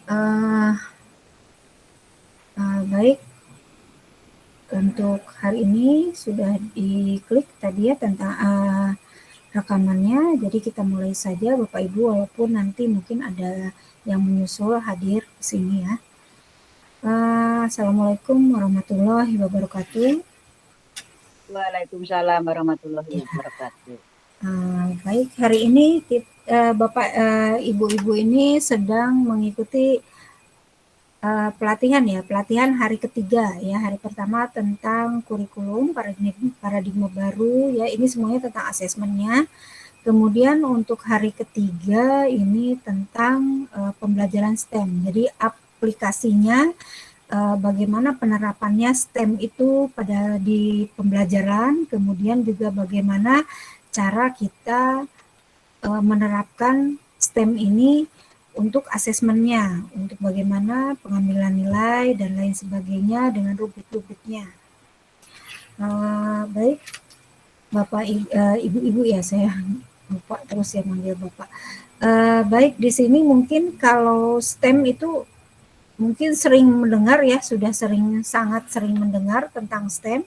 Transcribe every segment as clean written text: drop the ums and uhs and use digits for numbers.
Uh, Baik, untuk hari ini sudah diklik tadi ya tentang rekamannya, jadi kita mulai saja Bapak Ibu, walaupun nanti mungkin ada yang menyusul hadir di sini ya. Assalamualaikum warahmatullahi wabarakatuh. Waalaikumsalam warahmatullahi Ya, wabarakatuh. baik, hari ini Bapak Ibu-ibu ini sedang mengikuti pelatihan hari ketiga ya. Hari pertama tentang kurikulum paradigma baru ya, ini semuanya tentang asesmennya. Kemudian untuk hari ketiga ini tentang pembelajaran STEM. Jadi aplikasinya, bagaimana penerapannya STEM itu di pembelajaran, kemudian juga bagaimana cara kita menerapkan STEM ini untuk asesmennya, untuk bagaimana pengambilan nilai dan lain sebagainya dengan rubrik-rubriknya. Baik, Bapak Ibu-ibu ya, saya lupa terus ya manggil Bapak. Baik, di sini mungkin kalau STEM itu mungkin sering mendengar ya, sudah sangat sering mendengar tentang STEM.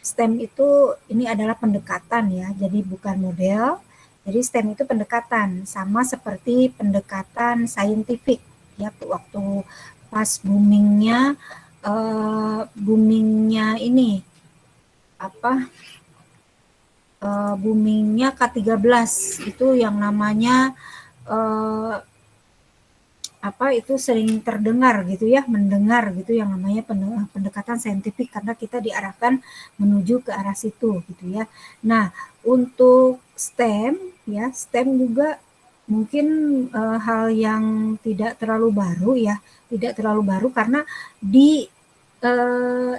STEM itu ini adalah pendekatan ya, jadi bukan model. Jadi STEM itu pendekatan, sama seperti pendekatan saintifik ya, waktu pas boomingnya ini apa boomingnya K13 itu yang namanya itu sering terdengar gitu ya, mendengar gitu yang namanya pendekatan saintifik, karena kita diarahkan menuju ke arah situ gitu ya. Nah, untuk STEM ya, STEM juga mungkin hal yang tidak terlalu baru ya, tidak terlalu baru karena di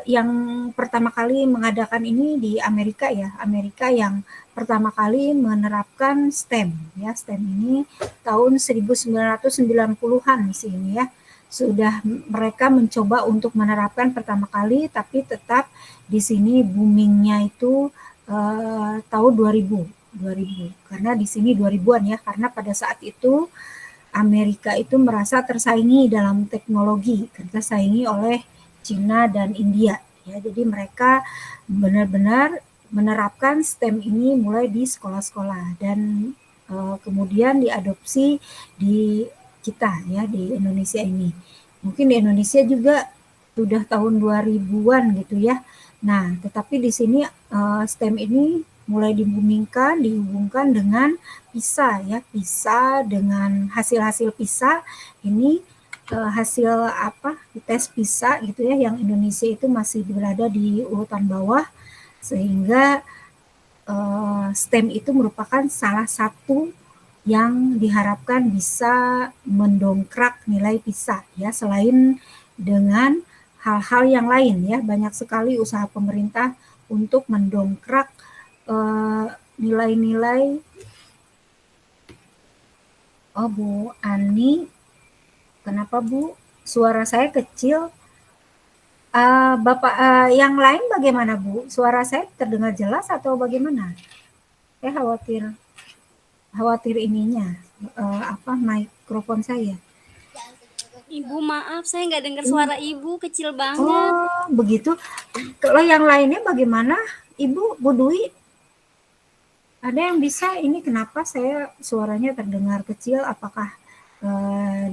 yang pertama kali mengadakan ini di Amerika ya, Amerika yang pertama kali menerapkan STEM ya. STEM ini tahun 1990-an sih ini ya. Sudah mereka mencoba untuk menerapkan pertama kali, tapi tetap di sini boomingnya itu tahun 2000 karena di sini 2000-an ya, karena pada saat itu Amerika itu merasa tersaingi dalam teknologi, tersaingi oleh Cina dan India ya. Jadi mereka benar-benar menerapkan STEM ini mulai di sekolah-sekolah dan kemudian diadopsi di kita ya, di Indonesia ini. Mungkin di Indonesia juga sudah tahun 2000-an gitu ya. Nah, tetapi di sini STEM ini mulai dihubungkan dengan PISA ya, PISA dengan hasil-hasil PISA ini, hasil tes PISA gitu ya, yang Indonesia itu masih berada di urutan bawah, sehingga STEM itu merupakan salah satu yang diharapkan bisa mendongkrak nilai PISA ya, selain dengan hal-hal yang lain ya. Banyak sekali usaha pemerintah untuk mendongkrak nilai-nilai. Oh, Bu Ani, kenapa Bu? Suara saya kecil. Bapak yang lain bagaimana Bu? Suara saya terdengar jelas atau bagaimana? Saya khawatir ininya, mikrofon saya. Ibu maaf, saya nggak dengar suara Ibu, kecil banget. Oh, begitu. Kalau yang lainnya bagaimana? Ibu, Bu Dwi, ada yang bisa ini kenapa saya suaranya terdengar kecil? Apakah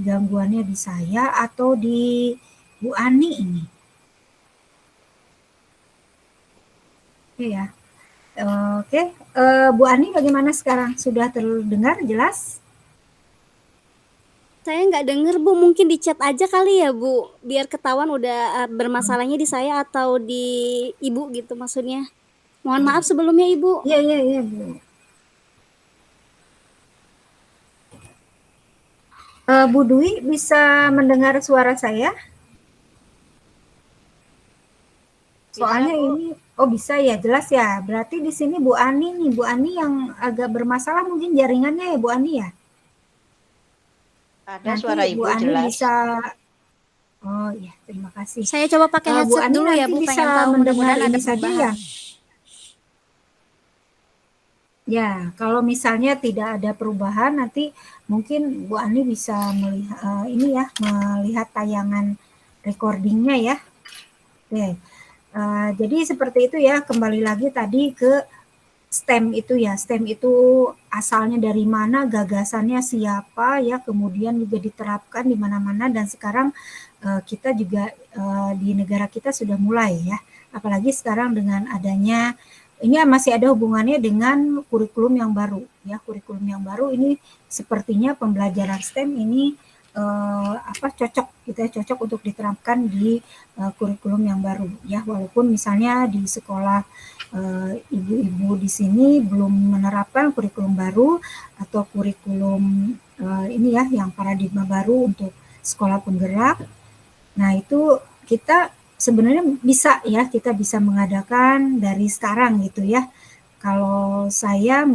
gangguannya di saya atau di Bu Ani ini? Oke ya. Oke, Bu Ani bagaimana sekarang? Sudah terdengar jelas? Saya nggak denger Bu, mungkin di chat aja kali ya Bu, biar ketahuan udah bermasalahnya di saya atau di Ibu gitu maksudnya. Mohon maaf sebelumnya Ibu. Iya Bu. Bu Dwi bisa mendengar suara saya? Soalnya Bisa, Bu. ini, oh bisa ya, jelas ya. Berarti di sini Bu Ani nih, Bu Ani yang agak bermasalah mungkin jaringannya ya Bu Ani ya. Ada Nanti suara Bu Ibu Ani jelas. bisa, oh ya terima kasih. Saya coba pakai Bu headset Ani dulu ya nanti Bu, bisa pengen tahu mendengar mudah-mudahan ini ada saja perubahan. ya. Ya, kalau misalnya tidak ada perubahan, nanti mungkin Bu Ani bisa melihat ini ya, melihat tayangan recordingnya ya. Oke, jadi seperti itu ya. Kembali lagi tadi ke STEM itu ya. STEM itu asalnya dari mana, gagasannya siapa ya, kemudian juga diterapkan di mana-mana, dan sekarang kita juga di negara kita sudah mulai ya. Apalagi sekarang dengan adanya ini masih ada hubungannya dengan kurikulum yang baru ya. Kurikulum yang baru ini sepertinya pembelajaran STEM ini cocok gitu ya, cocok untuk diterapkan di kurikulum yang baru ya. Walaupun misalnya di sekolah ibu-ibu di sini belum menerapkan kurikulum baru atau kurikulum ini ya, yang paradigma baru untuk sekolah penggerak. Nah, itu kita sebenarnya bisa ya, kita bisa mengadakan dari sekarang gitu ya. Kalau saya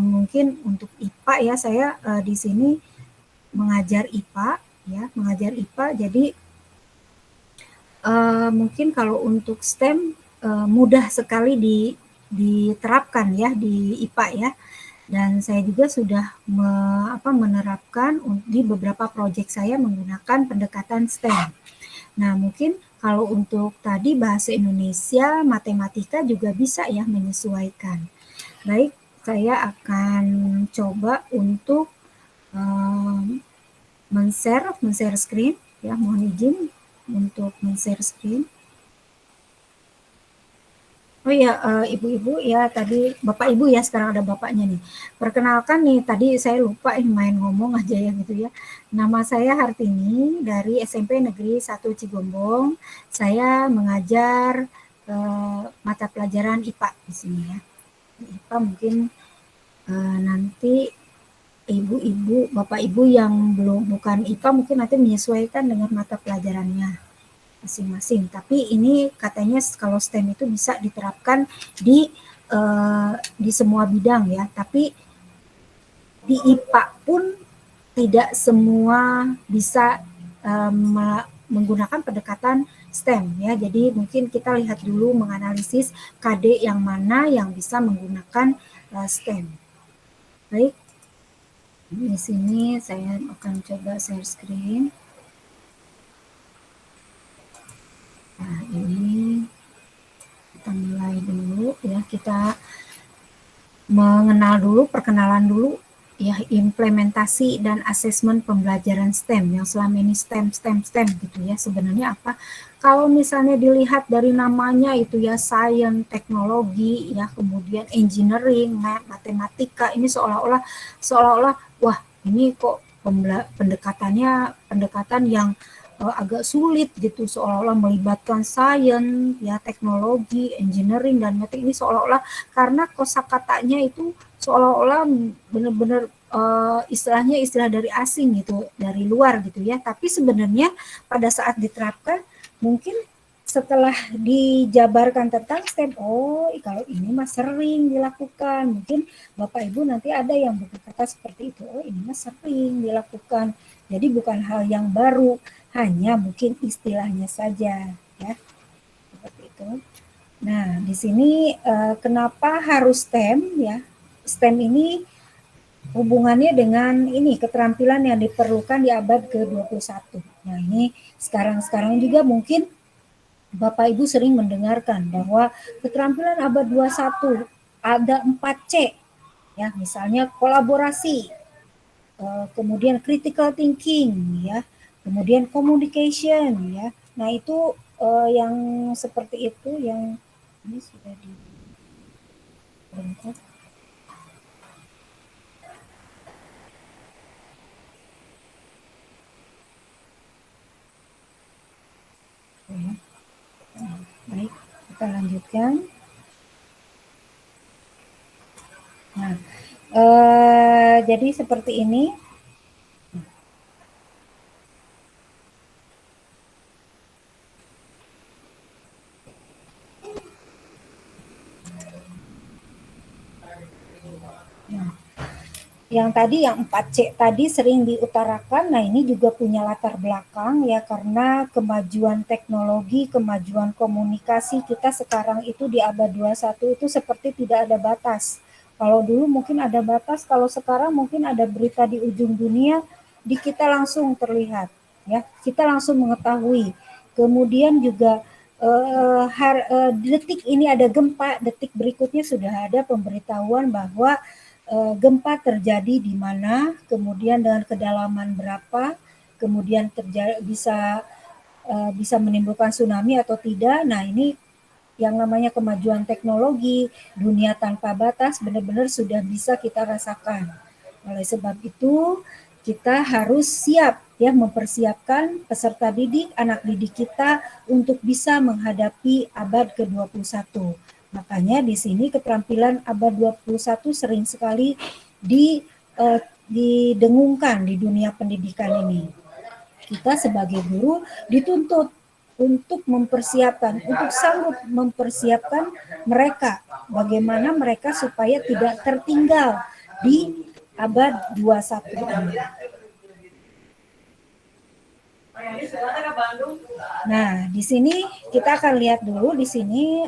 mungkin untuk IPA ya, saya di sini mengajar IPA ya, mengajar IPA. Jadi mungkin kalau untuk STEM mudah sekali diterapkan ya di IPA ya. Dan saya juga sudah menerapkan di beberapa proyek saya menggunakan pendekatan STEM. Nah, mungkin kalau untuk tadi bahasa Indonesia, matematika juga bisa ya menyesuaikan. Baik, saya akan coba untuk men-share screen ya, mohon izin untuk men-share screen. Oh iya, ibu-ibu ya, tadi bapak ibu ya, sekarang ada bapaknya nih. Perkenalkan nih, tadi saya lupa main ngomong aja ya gitu ya. Nama saya Hartini dari SMP Negeri 1 Cigombong. Saya mengajar mata pelajaran IPA di sini ya. IPA mungkin nanti ibu-ibu, bapak ibu yang belum bukan IPA mungkin nanti menyesuaikan dengan mata pelajarannya masing-masing. Tapi ini katanya kalau STEM itu bisa diterapkan di semua bidang ya. Tapi di IPA pun tidak semua bisa menggunakan pendekatan STEM ya. Jadi mungkin kita lihat dulu menganalisis KD yang mana yang bisa menggunakan STEM. Baik. Di sini saya akan coba share screen. Nah, ini kita mulai dulu ya, kita mengenal dulu, perkenalan dulu ya, implementasi dan asesmen pembelajaran STEM yang selama ini STEM gitu ya. Sebenarnya apa? Kalau misalnya dilihat dari namanya itu ya, sains, teknologi ya, kemudian engineering, matematika, ini seolah-olah wah, ini kok pendekatan yang agak sulit gitu, seolah-olah melibatkan sains ya, teknologi, engineering, dan matematik. Ini seolah-olah karena kosakatanya itu seolah-olah benar-benar istilahnya istilah dari asing gitu, dari luar gitu ya. Tapi sebenarnya pada saat diterapkan mungkin setelah dijabarkan tentang STEM, oh kalau ini mah sering dilakukan. Mungkin Bapak Ibu nanti ada yang berkata seperti itu, oh ini mah sering dilakukan. Jadi bukan hal yang baru, hanya mungkin istilahnya saja ya, seperti itu. Nah, di sini kenapa harus STEM ya? STEM ini hubungannya dengan ini keterampilan yang diperlukan di abad ke-21. Nah, ini sekarang juga mungkin Bapak Ibu sering mendengarkan bahwa keterampilan abad 21 ada 4C ya, misalnya kolaborasi, kemudian critical thinking ya, kemudian communication ya. Nah, itu yang seperti itu yang ini sudah di baik, kita lanjutkan. Nah, jadi seperti ini. Nah, yang tadi yang 4C tadi sering diutarakan, nah ini juga punya latar belakang ya, karena kemajuan teknologi, kemajuan komunikasi kita sekarang itu di abad 21 itu seperti tidak ada batas. Kalau dulu mungkin ada batas, kalau sekarang mungkin ada berita di ujung dunia, di kita langsung terlihat, ya, kita langsung mengetahui. Kemudian juga detik ini ada gempa, detik berikutnya sudah ada pemberitahuan bahwa gempa terjadi di mana, kemudian dengan kedalaman berapa, kemudian bisa menimbulkan tsunami atau tidak. Nah, ini yang namanya kemajuan teknologi, dunia tanpa batas benar-benar sudah bisa kita rasakan. Oleh sebab itu, kita harus siap ya mempersiapkan peserta didik, anak didik kita untuk bisa menghadapi abad ke-21. Makanya di sini keterampilan abad 21 sering sekali didengungkan di dunia pendidikan ini. Kita sebagai guru dituntut untuk mempersiapkan, untuk sanggup mempersiapkan mereka, bagaimana mereka supaya tidak tertinggal di abad 21 ini. Nah, di sini kita akan lihat dulu di sini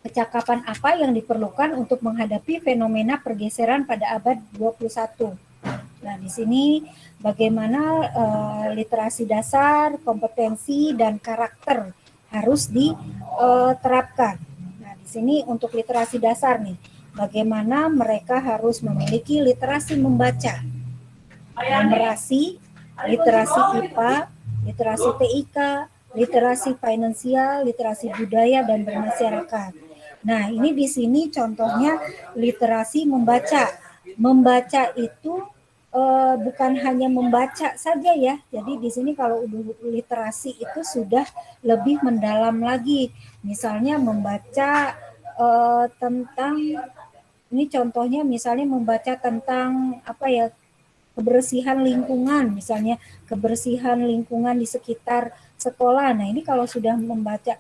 kecakapan apa yang diperlukan untuk menghadapi fenomena pergeseran pada abad 21. Nah, di sini bagaimana literasi dasar, kompetensi, dan karakter harus diterapkan. Nah, di sini untuk literasi dasar nih, bagaimana mereka harus memiliki literasi membaca, numerasi, literasi IPA, literasi TIK, literasi finansial, literasi budaya, dan bermasyarakat. Nah, ini di sini contohnya literasi membaca. Membaca itu bukan hanya membaca saja ya. Jadi di sini kalau literasi itu sudah lebih mendalam lagi. Misalnya membaca tentang, ini contohnya misalnya membaca tentang apa ya, kebersihan lingkungan, misalnya kebersihan lingkungan di sekitar sekolah. Nah, ini kalau sudah membaca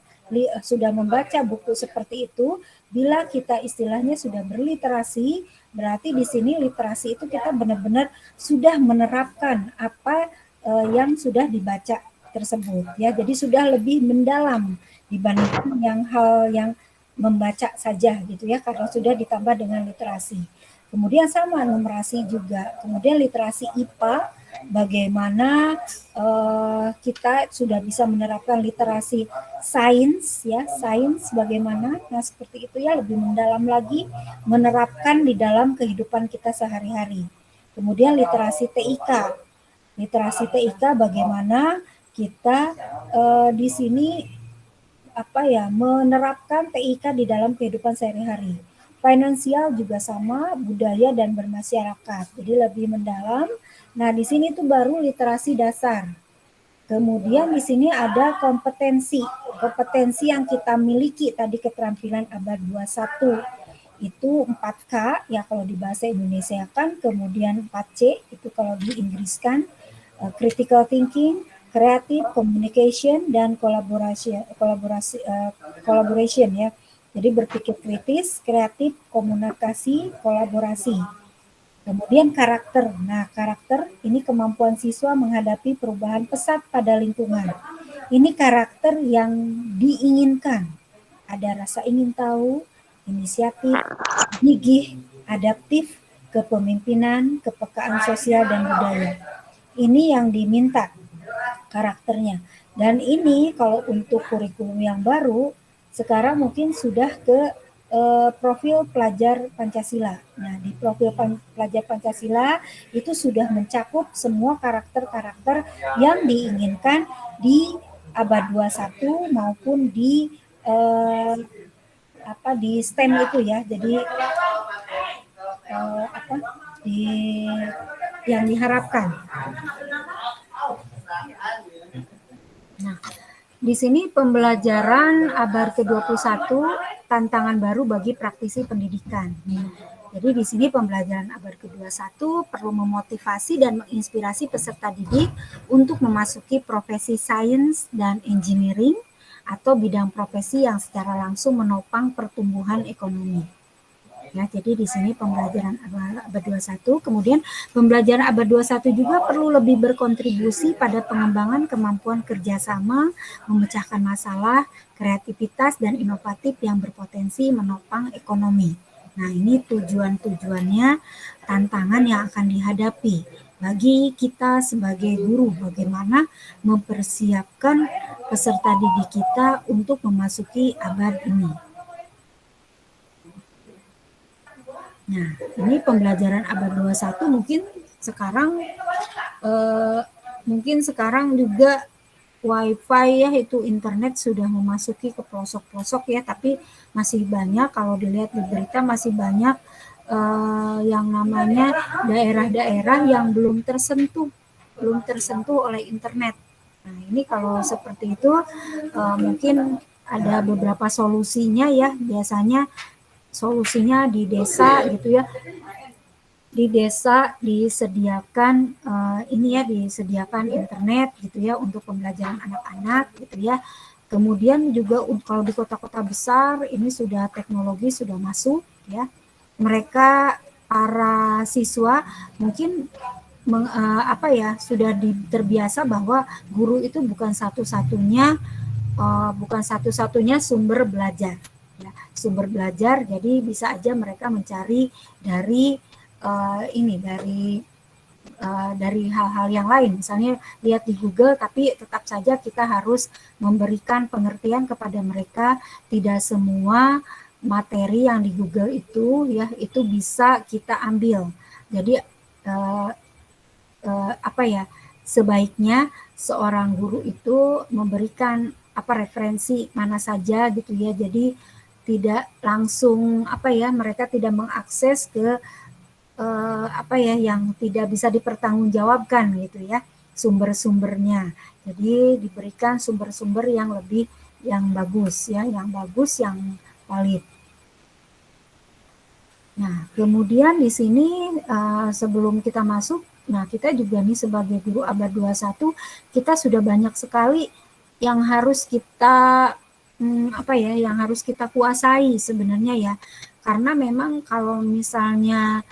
buku seperti itu, bila kita istilahnya sudah berliterasi, berarti di sini literasi itu kita benar-benar sudah menerapkan apa yang sudah dibaca tersebut, ya. Jadi sudah lebih mendalam dibandingkan hal yang membaca saja gitu ya, karena sudah ditambah dengan literasi. Kemudian sama numerasi juga. Kemudian literasi IPA, bagaimana kita sudah bisa menerapkan literasi sains ya, sains bagaimana. Nah, seperti itu ya, lebih mendalam lagi menerapkan di dalam kehidupan kita sehari-hari. Kemudian literasi TIK. Literasi TIK bagaimana kita di sini menerapkan TIK di dalam kehidupan sehari-hari. Finansial juga sama, budaya dan bermasyarakat. Jadi lebih mendalam. Nah, di sini tuh baru literasi dasar. Kemudian di sini ada kompetensi. Kompetensi yang kita miliki tadi keterampilan abad 21 itu 4K ya kalau di bahasa Indonesia kan, kemudian 4C itu kalau di Inggris kan, critical thinking, creative communication, dan collaboration ya. Jadi berpikir kritis, kreatif, komunikasi, kolaborasi. Kemudian karakter. Nah, karakter ini kemampuan siswa menghadapi perubahan pesat pada lingkungan. Ini karakter yang diinginkan. Ada rasa ingin tahu, inisiatif, gigih, adaptif, kepemimpinan, kepekaan sosial, dan budaya. Ini yang diminta karakternya. Dan ini kalau untuk kurikulum yang baru, sekarang mungkin sudah ke profil pelajar Pancasila. Nah, di profil pelajar Pancasila itu sudah mencakup semua karakter-karakter yang diinginkan di abad 21 maupun di di STEM itu ya. Jadi yang diharapkan. Nah, di sini pembelajaran abad ke-21 tantangan baru bagi praktisi pendidikan. Jadi di sini pembelajaran abad ke-21 perlu memotivasi dan menginspirasi peserta didik untuk memasuki profesi sains dan engineering atau bidang profesi yang secara langsung menopang pertumbuhan ekonomi. Ya, jadi di sini pembelajaran abad 21, kemudian pembelajaran abad 21 juga perlu lebih berkontribusi pada pengembangan kemampuan kerjasama, memecahkan masalah, kreativitas, dan inovatif yang berpotensi menopang ekonomi. Nah, ini tujuan-tujuannya, tantangan yang akan dihadapi bagi kita sebagai guru, bagaimana mempersiapkan peserta didik kita untuk memasuki abad ini. Nah, ini pembelajaran abad 21 mungkin sekarang juga WiFi ya, itu internet sudah memasuki ke pelosok-pelosok ya, tapi masih banyak, kalau dilihat di berita masih banyak yang namanya daerah-daerah yang belum tersentuh oleh internet. Nah, ini kalau seperti itu mungkin ada beberapa solusinya ya, biasanya solusinya di desa gitu ya, di desa disediakan disediakan internet gitu ya untuk pembelajaran anak-anak gitu ya. Kemudian juga kalau di kota-kota besar ini sudah teknologi sudah masuk ya. Mereka para siswa mungkin sudah terbiasa bahwa guru itu bukan satu-satunya sumber belajar ya, sumber belajar. Jadi bisa aja mereka mencari dari dari hal-hal yang lain, misalnya lihat di Google, tapi tetap saja kita harus memberikan pengertian kepada mereka. Tidak semua materi yang di Google itu ya itu bisa kita ambil. Jadi sebaiknya seorang guru itu memberikan referensi mana saja gitu ya. Jadi tidak langsung mereka tidak mengakses ke yang tidak bisa dipertanggungjawabkan gitu ya sumber-sumbernya. Jadi diberikan sumber-sumber yang bagus ya, yang valid. Nah, kemudian di sini sebelum kita masuk, nah kita juga nih sebagai guru abad 21 kita sudah banyak sekali yang harus kita yang harus kita kuasai sebenarnya ya. Karena memang kalau misalnya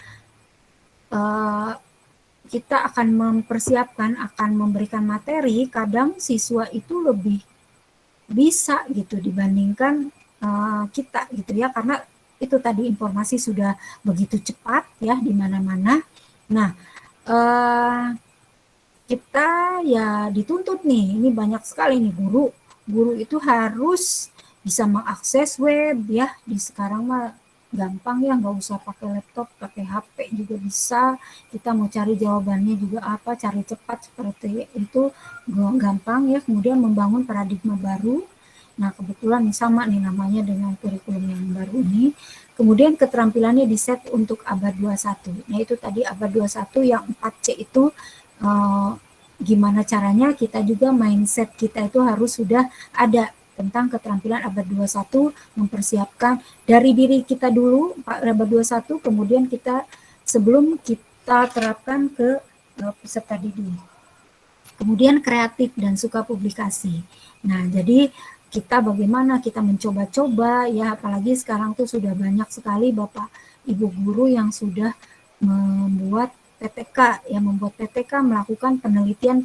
kita akan akan memberikan materi, kadang siswa itu lebih bisa gitu dibandingkan kita gitu ya, karena itu tadi informasi sudah begitu cepat ya di mana-mana. Nah, kita ya dituntut nih, ini banyak sekali nih guru itu harus bisa mengakses web ya. Di sekarang mah gampang ya, nggak usah pakai laptop, pakai HP juga bisa. Kita mau cari jawabannya juga cari cepat seperti itu gampang ya. Kemudian membangun paradigma baru. Nah, kebetulan sama nih namanya dengan kurikulum yang baru ini. Kemudian keterampilannya di set untuk abad 21. Nah, itu tadi abad 21 yang 4C itu gimana caranya kita juga mindset kita itu harus sudah ada tentang keterampilan abad 21, mempersiapkan dari diri kita dulu abad 21, kemudian kita sebelum kita terapkan ke peserta didik. Kemudian kreatif dan suka publikasi. Nah, jadi kita bagaimana kita mencoba-coba ya, apalagi sekarang tuh sudah banyak sekali Bapak Ibu guru yang sudah membuat PTK ya, melakukan penelitian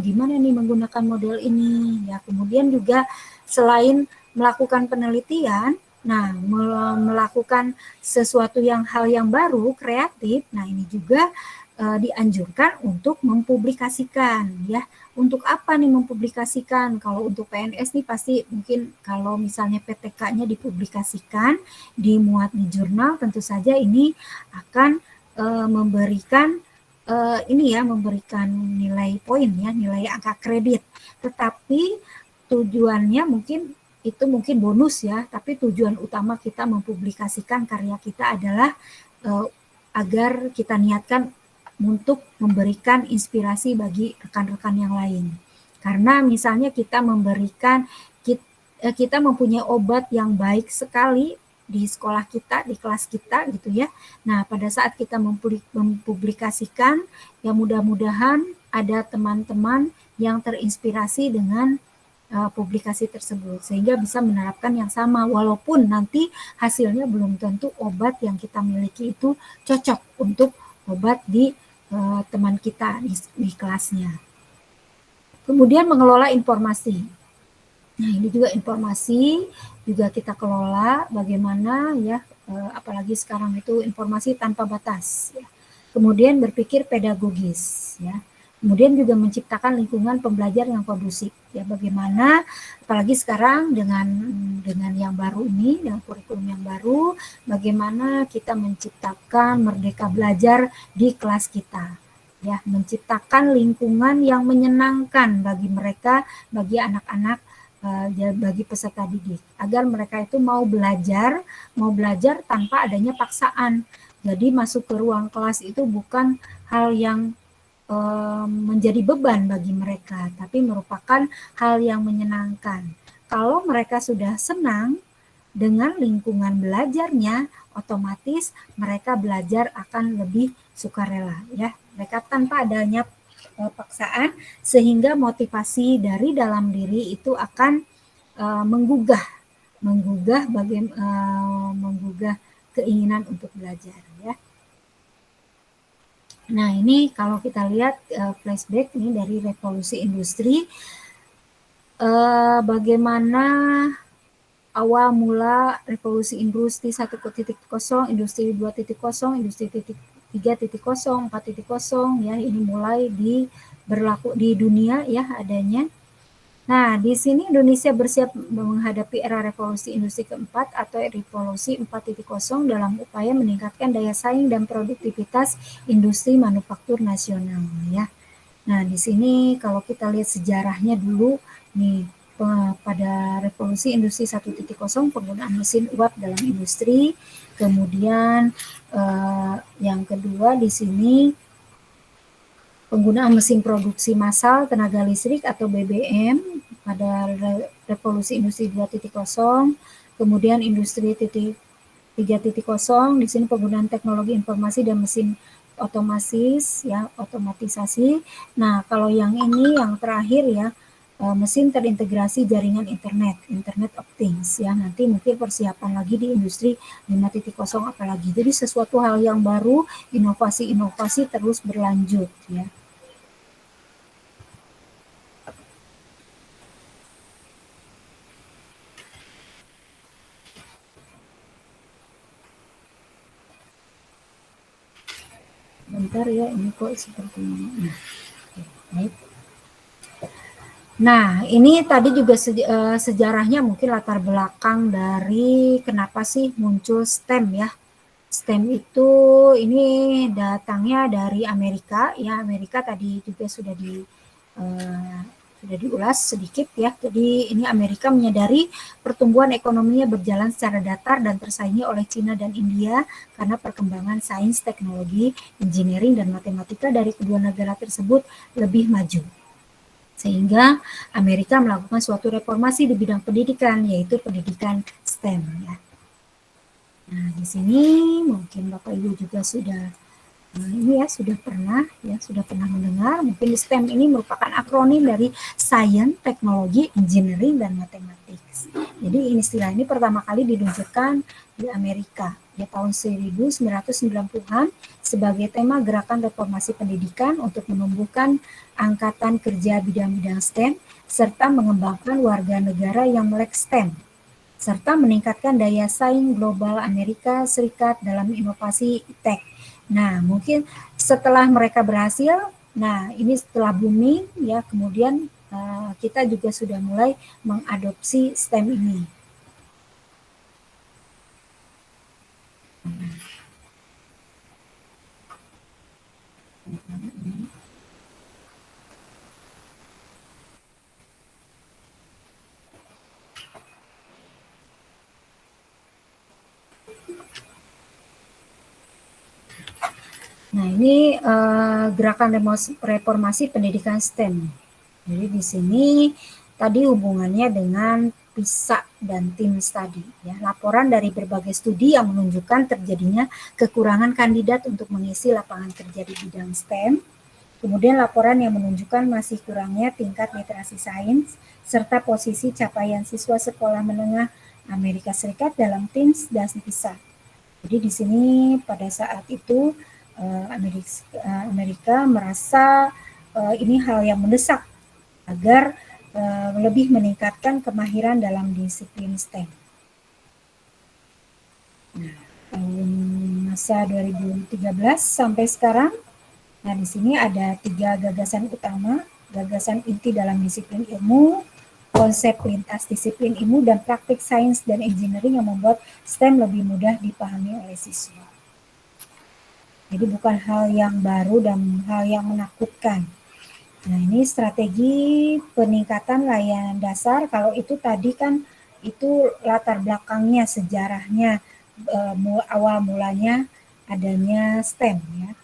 gimana nih menggunakan model ini ya. Kemudian juga selain melakukan penelitian, nah melakukan sesuatu hal yang baru, kreatif. Nah, ini juga dianjurkan untuk mempublikasikan ya. Untuk apa nih mempublikasikan? Kalau untuk PNS nih pasti mungkin kalau misalnya PTK-nya dipublikasikan, dimuat di jurnal, tentu saja ini akan memberikan memberikan nilai poin ya, nilai angka kredit. Tetapi tujuannya mungkin bonus ya, tapi tujuan utama kita mempublikasikan karya kita adalah agar kita niatkan untuk memberikan inspirasi bagi rekan-rekan yang lain. Karena misalnya kita mempunyai obat yang baik sekali di sekolah kita, di kelas kita gitu ya. Nah, pada saat kita mempublikasikan, ya mudah-mudahan ada teman-teman yang terinspirasi dengan publikasi tersebut, sehingga bisa menerapkan yang sama, walaupun nanti hasilnya belum tentu obat yang kita miliki itu cocok untuk obat di teman kita di kelasnya. Kemudian mengelola informasi. Nah, ini juga informasi juga kita kelola, bagaimana ya, apalagi sekarang itu informasi tanpa batas ya. Kemudian berpikir pedagogis ya. Kemudian juga menciptakan lingkungan pembelajar yang kondusif ya, bagaimana apalagi sekarang dengan yang baru ini, dengan kurikulum yang baru, bagaimana kita menciptakan merdeka belajar di kelas kita ya, menciptakan lingkungan yang menyenangkan bagi mereka, bagi anak-anak, bagi peserta didik, agar mereka itu mau belajar tanpa adanya paksaan. Jadi masuk ke ruang kelas itu bukan hal yang menjadi beban bagi mereka, tapi merupakan hal yang menyenangkan. Kalau mereka sudah senang dengan lingkungan belajarnya, otomatis mereka belajar akan lebih sukarela ya. Mereka tanpa adanya paksaan, sehingga motivasi dari dalam diri itu akan menggugah keinginan untuk belajar ya. Nah, ini kalau kita lihat flashback ini dari revolusi industri, bagaimana awal mula revolusi industri 1.0, industri 2.0, industri 3.0, 4.0 ya, ini mulai berlaku di dunia ya adanya. Nah, di sini Indonesia bersiap menghadapi era revolusi industri keempat atau revolusi 4.0 dalam upaya meningkatkan daya saing dan produktivitas industri manufaktur nasional ya. Nah, di sini kalau kita lihat sejarahnya dulu nih, pada revolusi industri 1.0 penggunaan mesin uap dalam industri, kemudian yang kedua di sini penggunaan mesin produksi massal tenaga listrik atau BBM pada revolusi industri 2.0, kemudian industri 3.0 di sini penggunaan teknologi informasi dan mesin otomatisasi. Nah, kalau yang ini yang terakhir ya, mesin terintegrasi jaringan Internet of Things ya. Nanti mungkin persiapan lagi di industri 5.0 apalagi. Jadi sesuatu hal yang baru, inovasi-inovasi terus berlanjut ya. Bentar ya, ini kok seperti ini. Baik. Nah, ini tadi juga sejarahnya mungkin latar belakang dari kenapa sih muncul STEM ya. STEM itu ini datangnya dari Amerika ya. Amerika tadi juga sudah diulas sedikit ya. Jadi ini Amerika menyadari pertumbuhan ekonominya berjalan secara datar dan tersaingi oleh Cina dan India karena perkembangan sains, teknologi, engineering, dan matematika dari kedua negara tersebut lebih maju. Sehingga Amerika melakukan suatu reformasi di bidang pendidikan, yaitu pendidikan STEM ya. Nah, di sini mungkin Bapak Ibu juga sudah sudah pernah mendengar. Mungkin STEM ini merupakan akronim dari Science, Teknologi, Engineering, dan Matematik. Jadi istilah ini pertama kali diluncurkan di Amerika di tahun 1990-an sebagai tema gerakan reformasi pendidikan untuk menumbuhkan angkatan kerja bidang-bidang STEM serta mengembangkan warga negara yang melek STEM serta meningkatkan daya saing global Amerika Serikat dalam inovasi tech. Nah, mungkin setelah mereka berhasil, nah ini setelah booming ya, kemudian kita juga sudah mulai mengadopsi STEM ini. Nah, ini gerakan reformasi pendidikan STEM. Jadi di sini tadi hubungannya dengan PISA dan tim study. Ya, laporan dari berbagai studi yang menunjukkan terjadinya kekurangan kandidat untuk mengisi lapangan kerja di bidang STEM. Kemudian laporan yang menunjukkan masih kurangnya tingkat literasi sains serta posisi capaian siswa sekolah menengah Amerika Serikat dalam TIMSS dan PISA. Jadi di sini pada saat itu Amerika merasa ini hal yang mendesak agar lebih meningkatkan kemahiran dalam disiplin STEM. Nah, tahun masa 2013 sampai sekarang, nah di sini ada 3 gagasan utama, gagasan inti dalam disiplin ilmu, konsep lintas disiplin ilmu, dan praktik sains dan engineering yang membuat STEM lebih mudah dipahami oleh siswa. Jadi bukan hal yang baru dan hal yang menakutkan. Nah, ini strategi peningkatan layanan dasar. Kalau itu tadi kan itu latar belakangnya, sejarahnya, awal mulanya adanya STEM ya.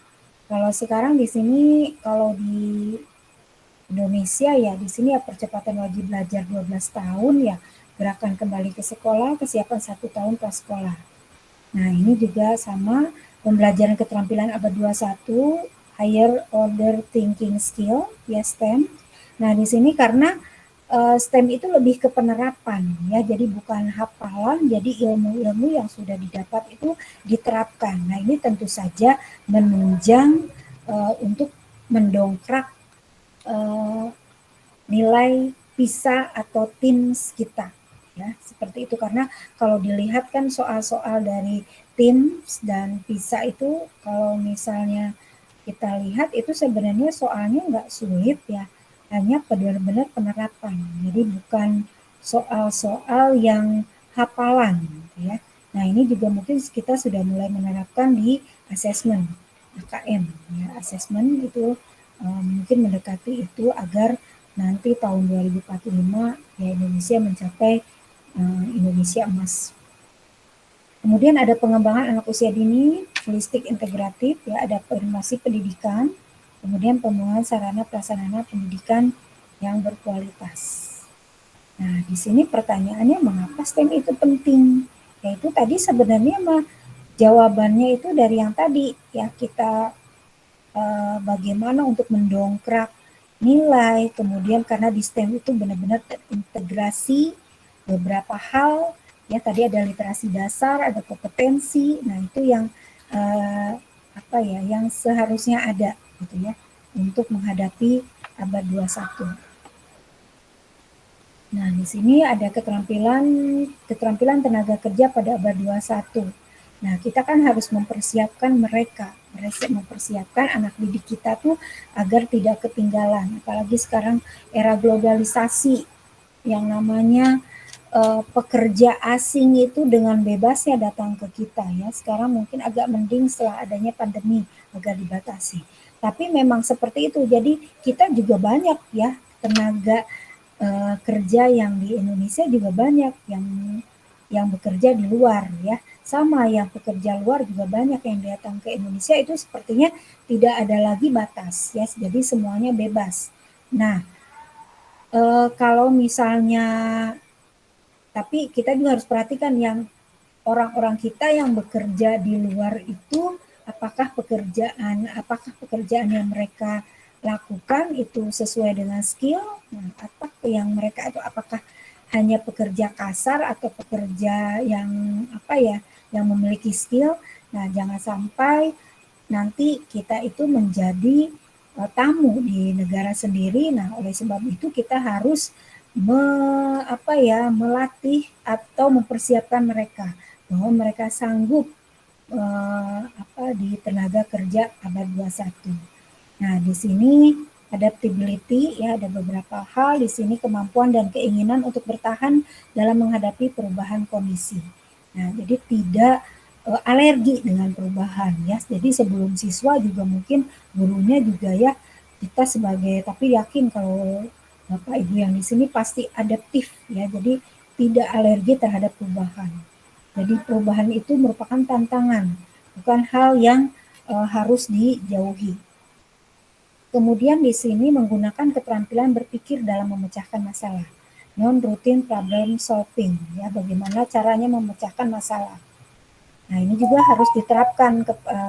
Kalau sekarang di sini, kalau di Indonesia ya, di sini ya percepatan wajib belajar 12 tahun ya, gerakan kembali ke sekolah, kesiapan 1 tahun prasekolah. Nah, ini juga sama pembelajaran keterampilan abad 21, higher order thinking skill, ya STEM. Nah, di sini karena STEM itu lebih ke penerapan ya, jadi bukan hafalan, jadi ilmu-ilmu yang sudah didapat itu diterapkan. Nah, ini tentu saja menunjang untuk mendongkrak nilai PISA atau TIMSS kita ya, seperti itu. Karena kalau dilihat kan soal-soal dari TIMSS dan PISA itu kalau misalnya kita lihat itu sebenarnya soalnya nggak sulit ya, hanya benar-benar penerapan. Jadi bukan soal-soal yang hafalan gitu ya. Nah, ini juga mungkin kita sudah mulai menerapkan di asesmen AKM ya, asesmen itu mungkin mendekati itu agar nanti tahun 2045 ya Indonesia mencapai Indonesia emas. Kemudian ada pengembangan anak usia dini, holistik integratif, ya ada formasi pendidikan, kemudian pembangunan sarana prasarana pendidikan yang berkualitas. Nah, di sini pertanyaannya mengapa STEM itu penting? Yaitu tadi sebenarnya mah jawabannya itu dari yang tadi ya, kita bagaimana untuk mendongkrak nilai, kemudian karena di STEM itu benar-benar terintegrasi beberapa hal ya, tadi ada literasi dasar, ada kompetensi, nah itu yang apa ya, yang seharusnya ada gitu ya untuk menghadapi abad 21. Nah, di sini ada keterampilan tenaga kerja pada abad 21. Nah, kita kan harus mempersiapkan mereka, mempersiapkan anak didik kita tuh agar tidak ketinggalan. Apalagi sekarang era globalisasi yang namanya pekerja asing itu dengan bebasnya datang ke kita ya. Sekarang mungkin agak mending setelah adanya pandemi agar dibatasi. Tapi memang seperti itu. Jadi kita juga banyak ya tenaga kerja yang di Indonesia juga banyak yang bekerja di luar ya, sama yang pekerja luar juga banyak yang datang ke Indonesia, itu sepertinya tidak ada lagi batas ya, jadi semuanya bebas. Nah, kalau misalnya, tapi kita juga harus perhatikan yang orang-orang kita yang bekerja di luar itu apakah pekerjaan yang mereka lakukan itu sesuai dengan skill, nah, apa yang mereka itu apakah hanya pekerja kasar atau pekerja yang apa ya, yang memiliki skill. Nah, jangan sampai nanti kita itu menjadi tamu di negara sendiri. Nah, oleh sebab itu kita harus melatih atau mempersiapkan mereka bahwa mereka sanggup di tenaga kerja abad 21. Nah, di sini adaptability ya, ada beberapa hal di sini, kemampuan dan keinginan untuk bertahan dalam menghadapi perubahan kondisi. Nah, jadi tidak alergi dengan perubahan ya. Jadi sebelum siswa juga mungkin gurunya juga ya, kita sebagai, tapi yakin kalau Bapak Ibu yang di sini pasti adaptif ya. Jadi tidak alergi terhadap perubahan. Jadi perubahan itu merupakan tantangan, bukan hal yang harus dijauhi. Kemudian di sini menggunakan keterampilan berpikir dalam memecahkan masalah, non-routine problem solving, ya, bagaimana caranya memecahkan masalah. Nah, ini juga harus diterapkan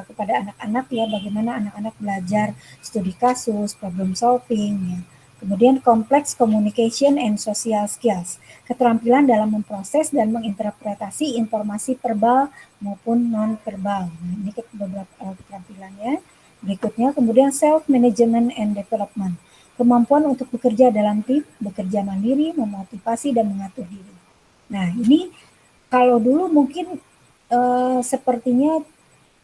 kepada anak-anak ya, bagaimana anak-anak belajar studi kasus, problem solving ya. Kemudian kompleks communication and social skills, keterampilan dalam memproses dan menginterpretasi informasi verbal maupun non-verbal. Nah, ini beberapa keterampilannya. Berikutnya, kemudian self management and development, kemampuan untuk bekerja dalam tim, bekerja mandiri, memotivasi dan mengatur diri. Nah, ini kalau dulu mungkin sepertinya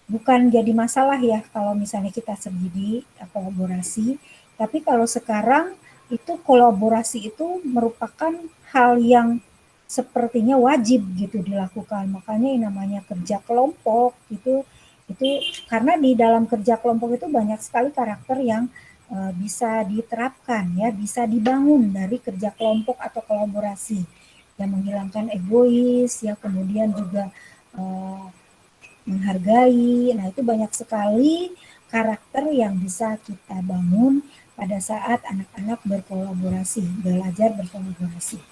bukan jadi masalah ya kalau misalnya kita sendiri kolaborasi, tapi kalau sekarang itu kolaborasi itu merupakan hal yang sepertinya wajib gitu dilakukan. Makanya yang namanya kerja kelompok itu karena di dalam kerja kelompok itu banyak sekali karakter yang bisa diterapkan ya, bisa dibangun dari kerja kelompok atau kolaborasi yang menghilangkan egois ya, kemudian juga eh, menghargai. Nah, itu banyak sekali karakter yang bisa kita bangun pada saat anak-anak berkolaborasi, belajar berkolaborasi.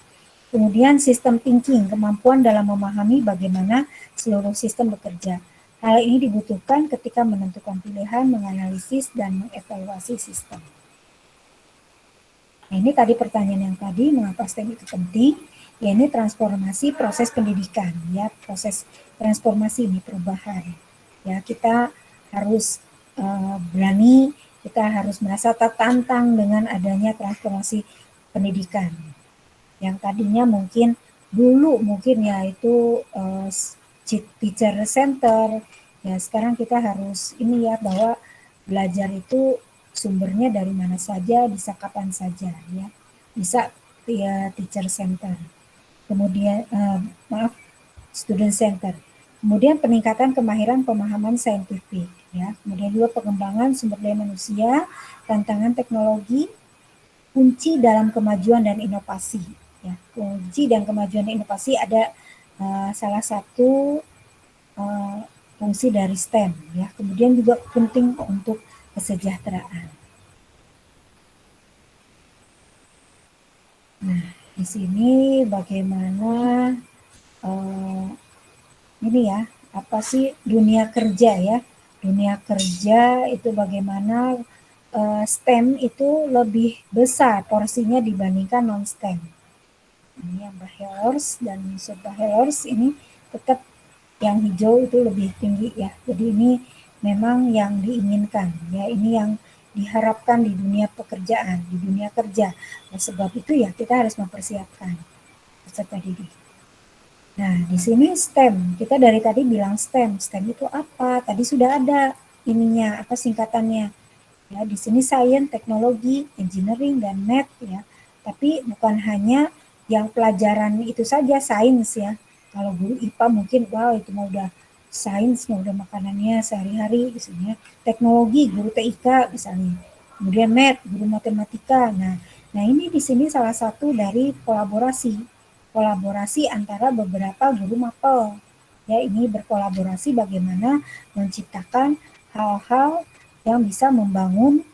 Kemudian sistem thinking, kemampuan dalam memahami bagaimana seluruh sistem bekerja. Hal ini dibutuhkan ketika menentukan pilihan, menganalisis, dan mengevaluasi sistem. Nah, ini tadi pertanyaan yang tadi, mengapa STEM itu penting? Ya, ini transformasi proses pendidikan, ya, proses transformasi ini perubahan. Ya, kita harus berani, kita harus merasa tertantang dengan adanya transformasi pendidikan. Yang tadinya mungkin dulu mungkin ya itu teacher center, ya sekarang kita harus ini ya bahwa belajar itu sumbernya dari mana saja, bisa kapan saja ya, bisa ya teacher center. Kemudian maaf, student center. Kemudian peningkatan kemahiran pemahaman saintifik ya. Kemudian juga pengembangan sumber daya manusia, tantangan teknologi, kunci dalam kemajuan dan inovasi ya. Kunci dan kemajuan dan inovasi ada salah satu fungsi dari STEM ya. Kemudian juga penting untuk kesejahteraan. Nah, di sini bagaimana ini ya, apa sih dunia kerja ya? Dunia kerja itu bagaimana STEM itu lebih besar porsinya dibandingkan non-STEM. Ini yang bachelors dan subbachelors ini tetap yang hijau itu lebih tinggi ya. Jadi ini memang yang diinginkan ya, ini yang diharapkan di dunia pekerjaan, di dunia kerja. Oleh sebab itu ya kita harus mempersiapkan peserta didik. Nah, di sini STEM. Kita dari tadi bilang STEM. STEM itu apa? Tadi sudah ada ininya, apa singkatannya. Ya, di sini science, teknologi, engineering, dan math ya. Tapi bukan hanya yang pelajaran itu saja, sains ya. Kalau guru IPA mungkin, wow itu mah udah sains, mah udah makanannya sehari-hari misalnya. Teknologi, guru TIK misalnya. Kemudian math, guru matematika. Nah ini di sini salah satu dari kolaborasi antara beberapa guru mapel. Ya, ini berkolaborasi bagaimana menciptakan hal-hal yang bisa membangun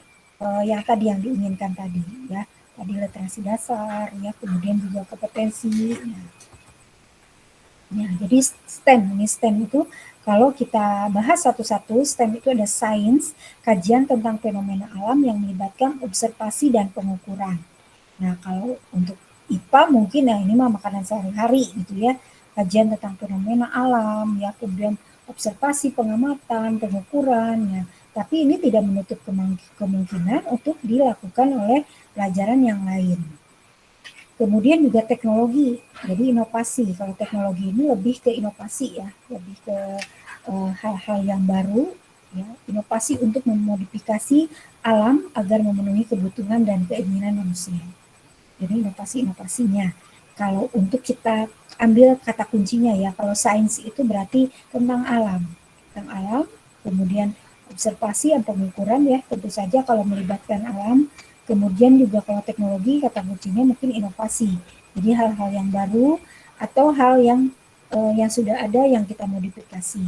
yang tadi yang diinginkan tadi ya, tadi literasi dasar ya, kemudian juga kompetensi. Ya, jadi STEM itu kalau kita bahas satu-satu, STEM itu ada sains, kajian tentang fenomena alam yang melibatkan observasi dan pengukuran. Nah, kalau untuk IPA mungkin ya ini mah makanan sehari-hari gitu ya. Kajian tentang fenomena alam ya, kemudian observasi, pengamatan, pengukuran ya. Tapi ini tidak menutup kemungkinan untuk dilakukan oleh pelajaran yang lain. Kemudian juga teknologi, jadi inovasi. Kalau teknologi ini lebih ke inovasi ya, lebih ke hal-hal yang baru, ya, inovasi untuk memodifikasi alam agar memenuhi kebutuhan dan keinginan manusia. Jadi inovasi-inovasinya. Kalau untuk kita ambil kata kuncinya ya, kalau sains itu berarti tentang alam, kemudian observasi dan pengukuran ya, tentu saja kalau melibatkan alam. Kemudian juga kalau teknologi kata kuncinya mungkin inovasi. Jadi hal-hal yang baru atau hal yang sudah ada yang kita modifikasi.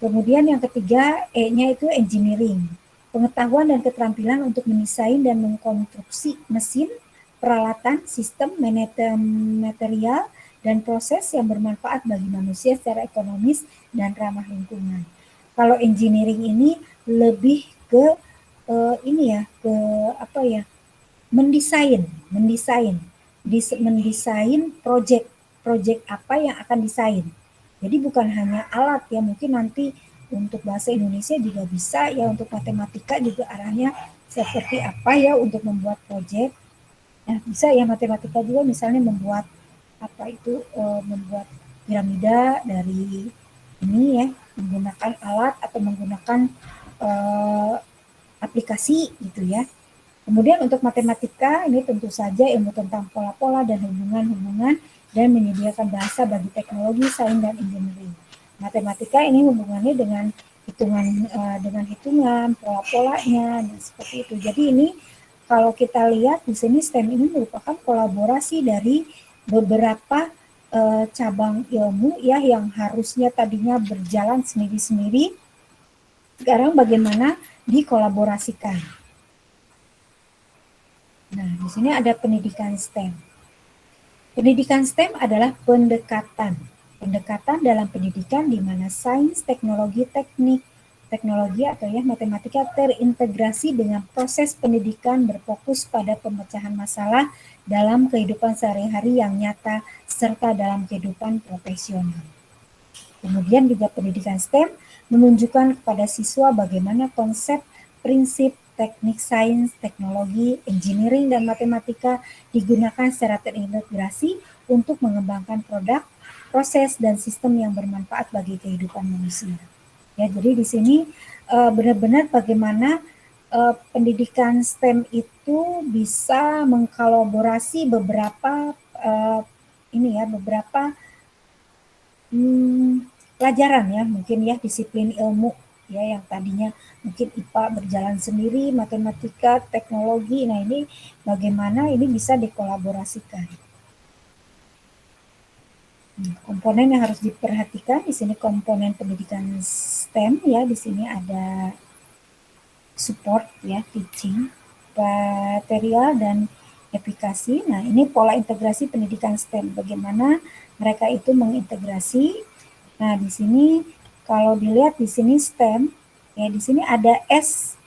Kemudian yang ketiga, E-nya itu engineering. Pengetahuan dan keterampilan untuk mendesain dan mengkonstruksi mesin, peralatan, sistem, material, dan proses yang bermanfaat bagi manusia secara ekonomis dan ramah lingkungan. Kalau engineering ini lebih ke ini ya, ke apa ya, mendesain project apa yang akan desain. Jadi bukan hanya alat ya, mungkin nanti untuk bahasa Indonesia juga bisa ya, untuk matematika juga arahnya seperti apa ya untuk membuat project. Nah, bisa ya matematika juga misalnya membuat apa itu membuat piramida dari ini ya, menggunakan alat atau menggunakan aplikasi gitu ya. Kemudian untuk matematika ini tentu saja ilmu tentang pola-pola dan hubungan-hubungan dan menyediakan bahasa bagi teknologi, sains dan engineering. Matematika ini hubungannya dengan hitungan, pola-polanya dan seperti itu. Jadi ini kalau kita lihat di sini STEM ini merupakan kolaborasi dari beberapa cabang ilmu ya yang harusnya tadinya berjalan sendiri-sendiri, sekarang bagaimana dikolaborasikan. Nah, di sini ada pendidikan STEM. Pendidikan STEM adalah pendekatan. Pendekatan dalam pendidikan di mana sains, teknologi, teknologi atau ya matematika terintegrasi dengan proses pendidikan berfokus pada pemecahan masalah dalam kehidupan sehari-hari yang nyata serta dalam kehidupan profesional. Kemudian juga pendidikan STEM menunjukkan kepada siswa bagaimana konsep, prinsip, teknik sains, teknologi, engineering, dan matematika digunakan secara terintegrasi untuk mengembangkan produk, proses, dan sistem yang bermanfaat bagi kehidupan manusia. Ya, jadi di sini benar-benar bagaimana pendidikan STEM itu bisa mengkolaborasi beberapa beberapa pelajaran ya, mungkin ya disiplin ilmu ya yang tadinya mungkin IPA berjalan sendiri, matematika, teknologi. Nah, ini bagaimana ini bisa dikolaborasikan. Komponen yang harus diperhatikan di sini komponen pendidikan STEM ya, di sini ada support ya, teaching, material dan efikasi. Nah, ini pola integrasi pendidikan STEM, bagaimana mereka itu mengintegrasi. Nah, di sini kalau dilihat di sini STEM, ya di sini ada S,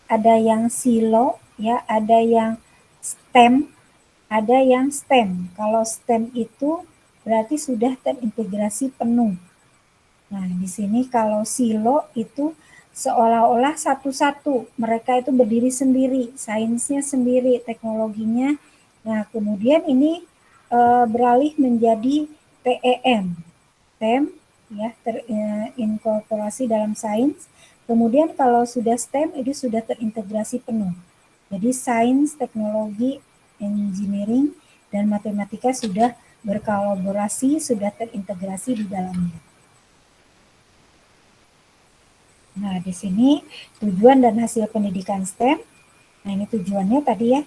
ada yang silo, ya, ada yang STEM, ada yang STEM. Kalau STEM itu berarti sudah terintegrasi penuh. Nah, di sini kalau silo itu seolah-olah satu-satu, mereka itu berdiri sendiri, sainsnya sendiri, teknologinya. Nah, kemudian ini beralih menjadi TEM, STEM ya, terinkorporasi dalam sains. Kemudian kalau sudah STEM itu sudah terintegrasi penuh. Jadi sains, teknologi, engineering, dan matematika sudah berkolaborasi, sudah terintegrasi di dalamnya. Nah, di sini tujuan dan hasil pendidikan STEM. Nah, ini tujuannya tadi ya,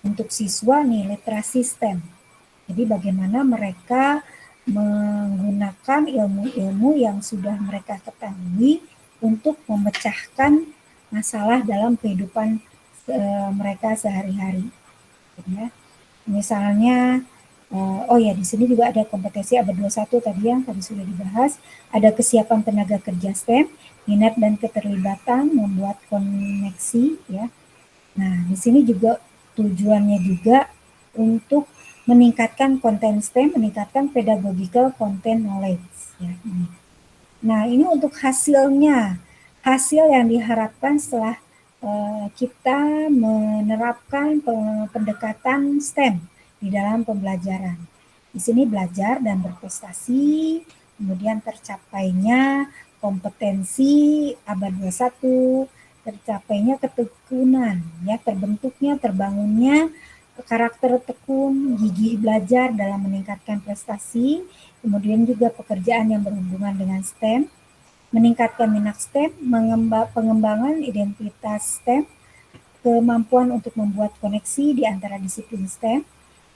untuk siswa nih literasi STEM. Jadi bagaimana mereka menggunakan ilmu-ilmu yang sudah mereka ketahui untuk memecahkan masalah dalam kehidupan mereka sehari-hari. Ya. Misalnya, oh ya di sini juga ada kompetensi abad 21 tadi yang tadi sudah dibahas, ada kesiapan tenaga kerja STEM, minat dan keterlibatan, membuat koneksi ya. Nah, di sini juga tujuannya juga untuk meningkatkan konten STEM, meningkatkan pedagogical content knowledge ya. Nah, ini untuk hasilnya. Hasil yang diharapkan setelah kita menerapkan pendekatan STEM di dalam pembelajaran. Di sini belajar dan berprestasi, kemudian tercapainya kompetensi abad 21, tercapainya ketekunan, ya terbentuknya, terbangunnya karakter tekun, gigih belajar dalam meningkatkan prestasi, kemudian juga pekerjaan yang berhubungan dengan STEM, meningkatkan minat STEM, pengembangan identitas STEM, kemampuan untuk membuat koneksi di antara disiplin STEM,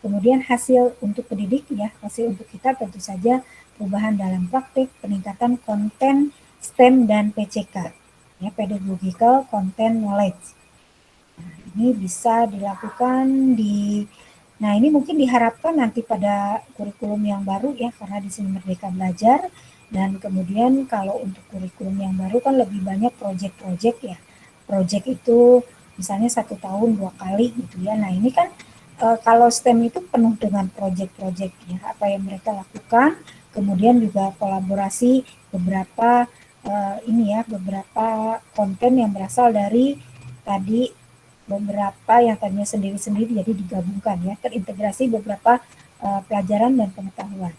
kemudian hasil untuk pendidik ya, hasil untuk kita tentu saja perubahan dalam praktik, peningkatan konten STEM dan PCK, ya pedagogical content knowledge. Nah, ini bisa dilakukan nah ini mungkin diharapkan nanti pada kurikulum yang baru ya, karena di sini Merdeka Belajar, dan kemudian kalau untuk kurikulum yang baru kan lebih banyak proyek-proyek ya. Proyek itu misalnya 1 tahun 2 kali gitu ya. Nah ini kan kalau STEM itu penuh dengan proyek-proyek ya, apa yang mereka lakukan, kemudian juga kolaborasi beberapa beberapa konten yang berasal dari tadi beberapa yang tadinya sendiri-sendiri jadi digabungkan ya, terintegrasi beberapa pelajaran dan pengetahuan.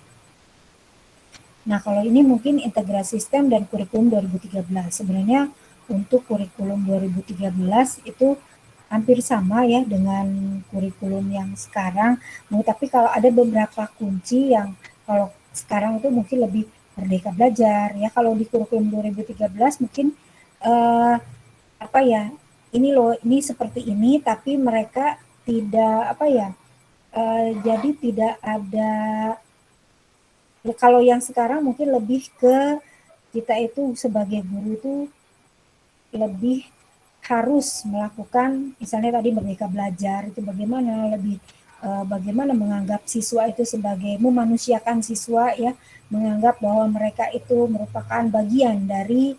Nah, kalau ini mungkin integrasi STEM dan kurikulum 2013. Sebenarnya untuk kurikulum 2013 itu hampir sama ya dengan kurikulum yang sekarang. Nah, tapi kalau ada beberapa kunci yang kalau sekarang itu mungkin lebih merdeka belajar ya. Kalau di kurikulum 2013 mungkin eh, apa ya? Ini loh, ini seperti ini tapi mereka tidak apa ya? Jadi tidak ada, kalau yang sekarang mungkin lebih ke kita itu sebagai guru itu lebih harus melakukan misalnya tadi merdeka belajar itu bagaimana lebih bagaimana menganggap siswa itu sebagai memanusiakan siswa ya, menganggap bahwa mereka itu merupakan bagian dari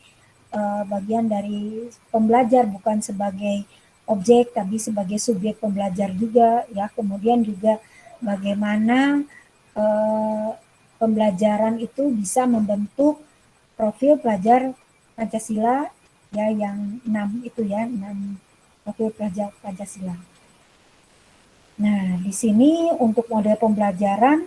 pembelajar bukan sebagai objek tapi sebagai subjek pembelajar juga ya. Kemudian juga bagaimana eh, pembelajaran itu bisa membentuk profil pelajar Pancasila ya, yang 6 itu ya, 6 profil pelajar Pancasila. Nah, di sini untuk model pembelajaran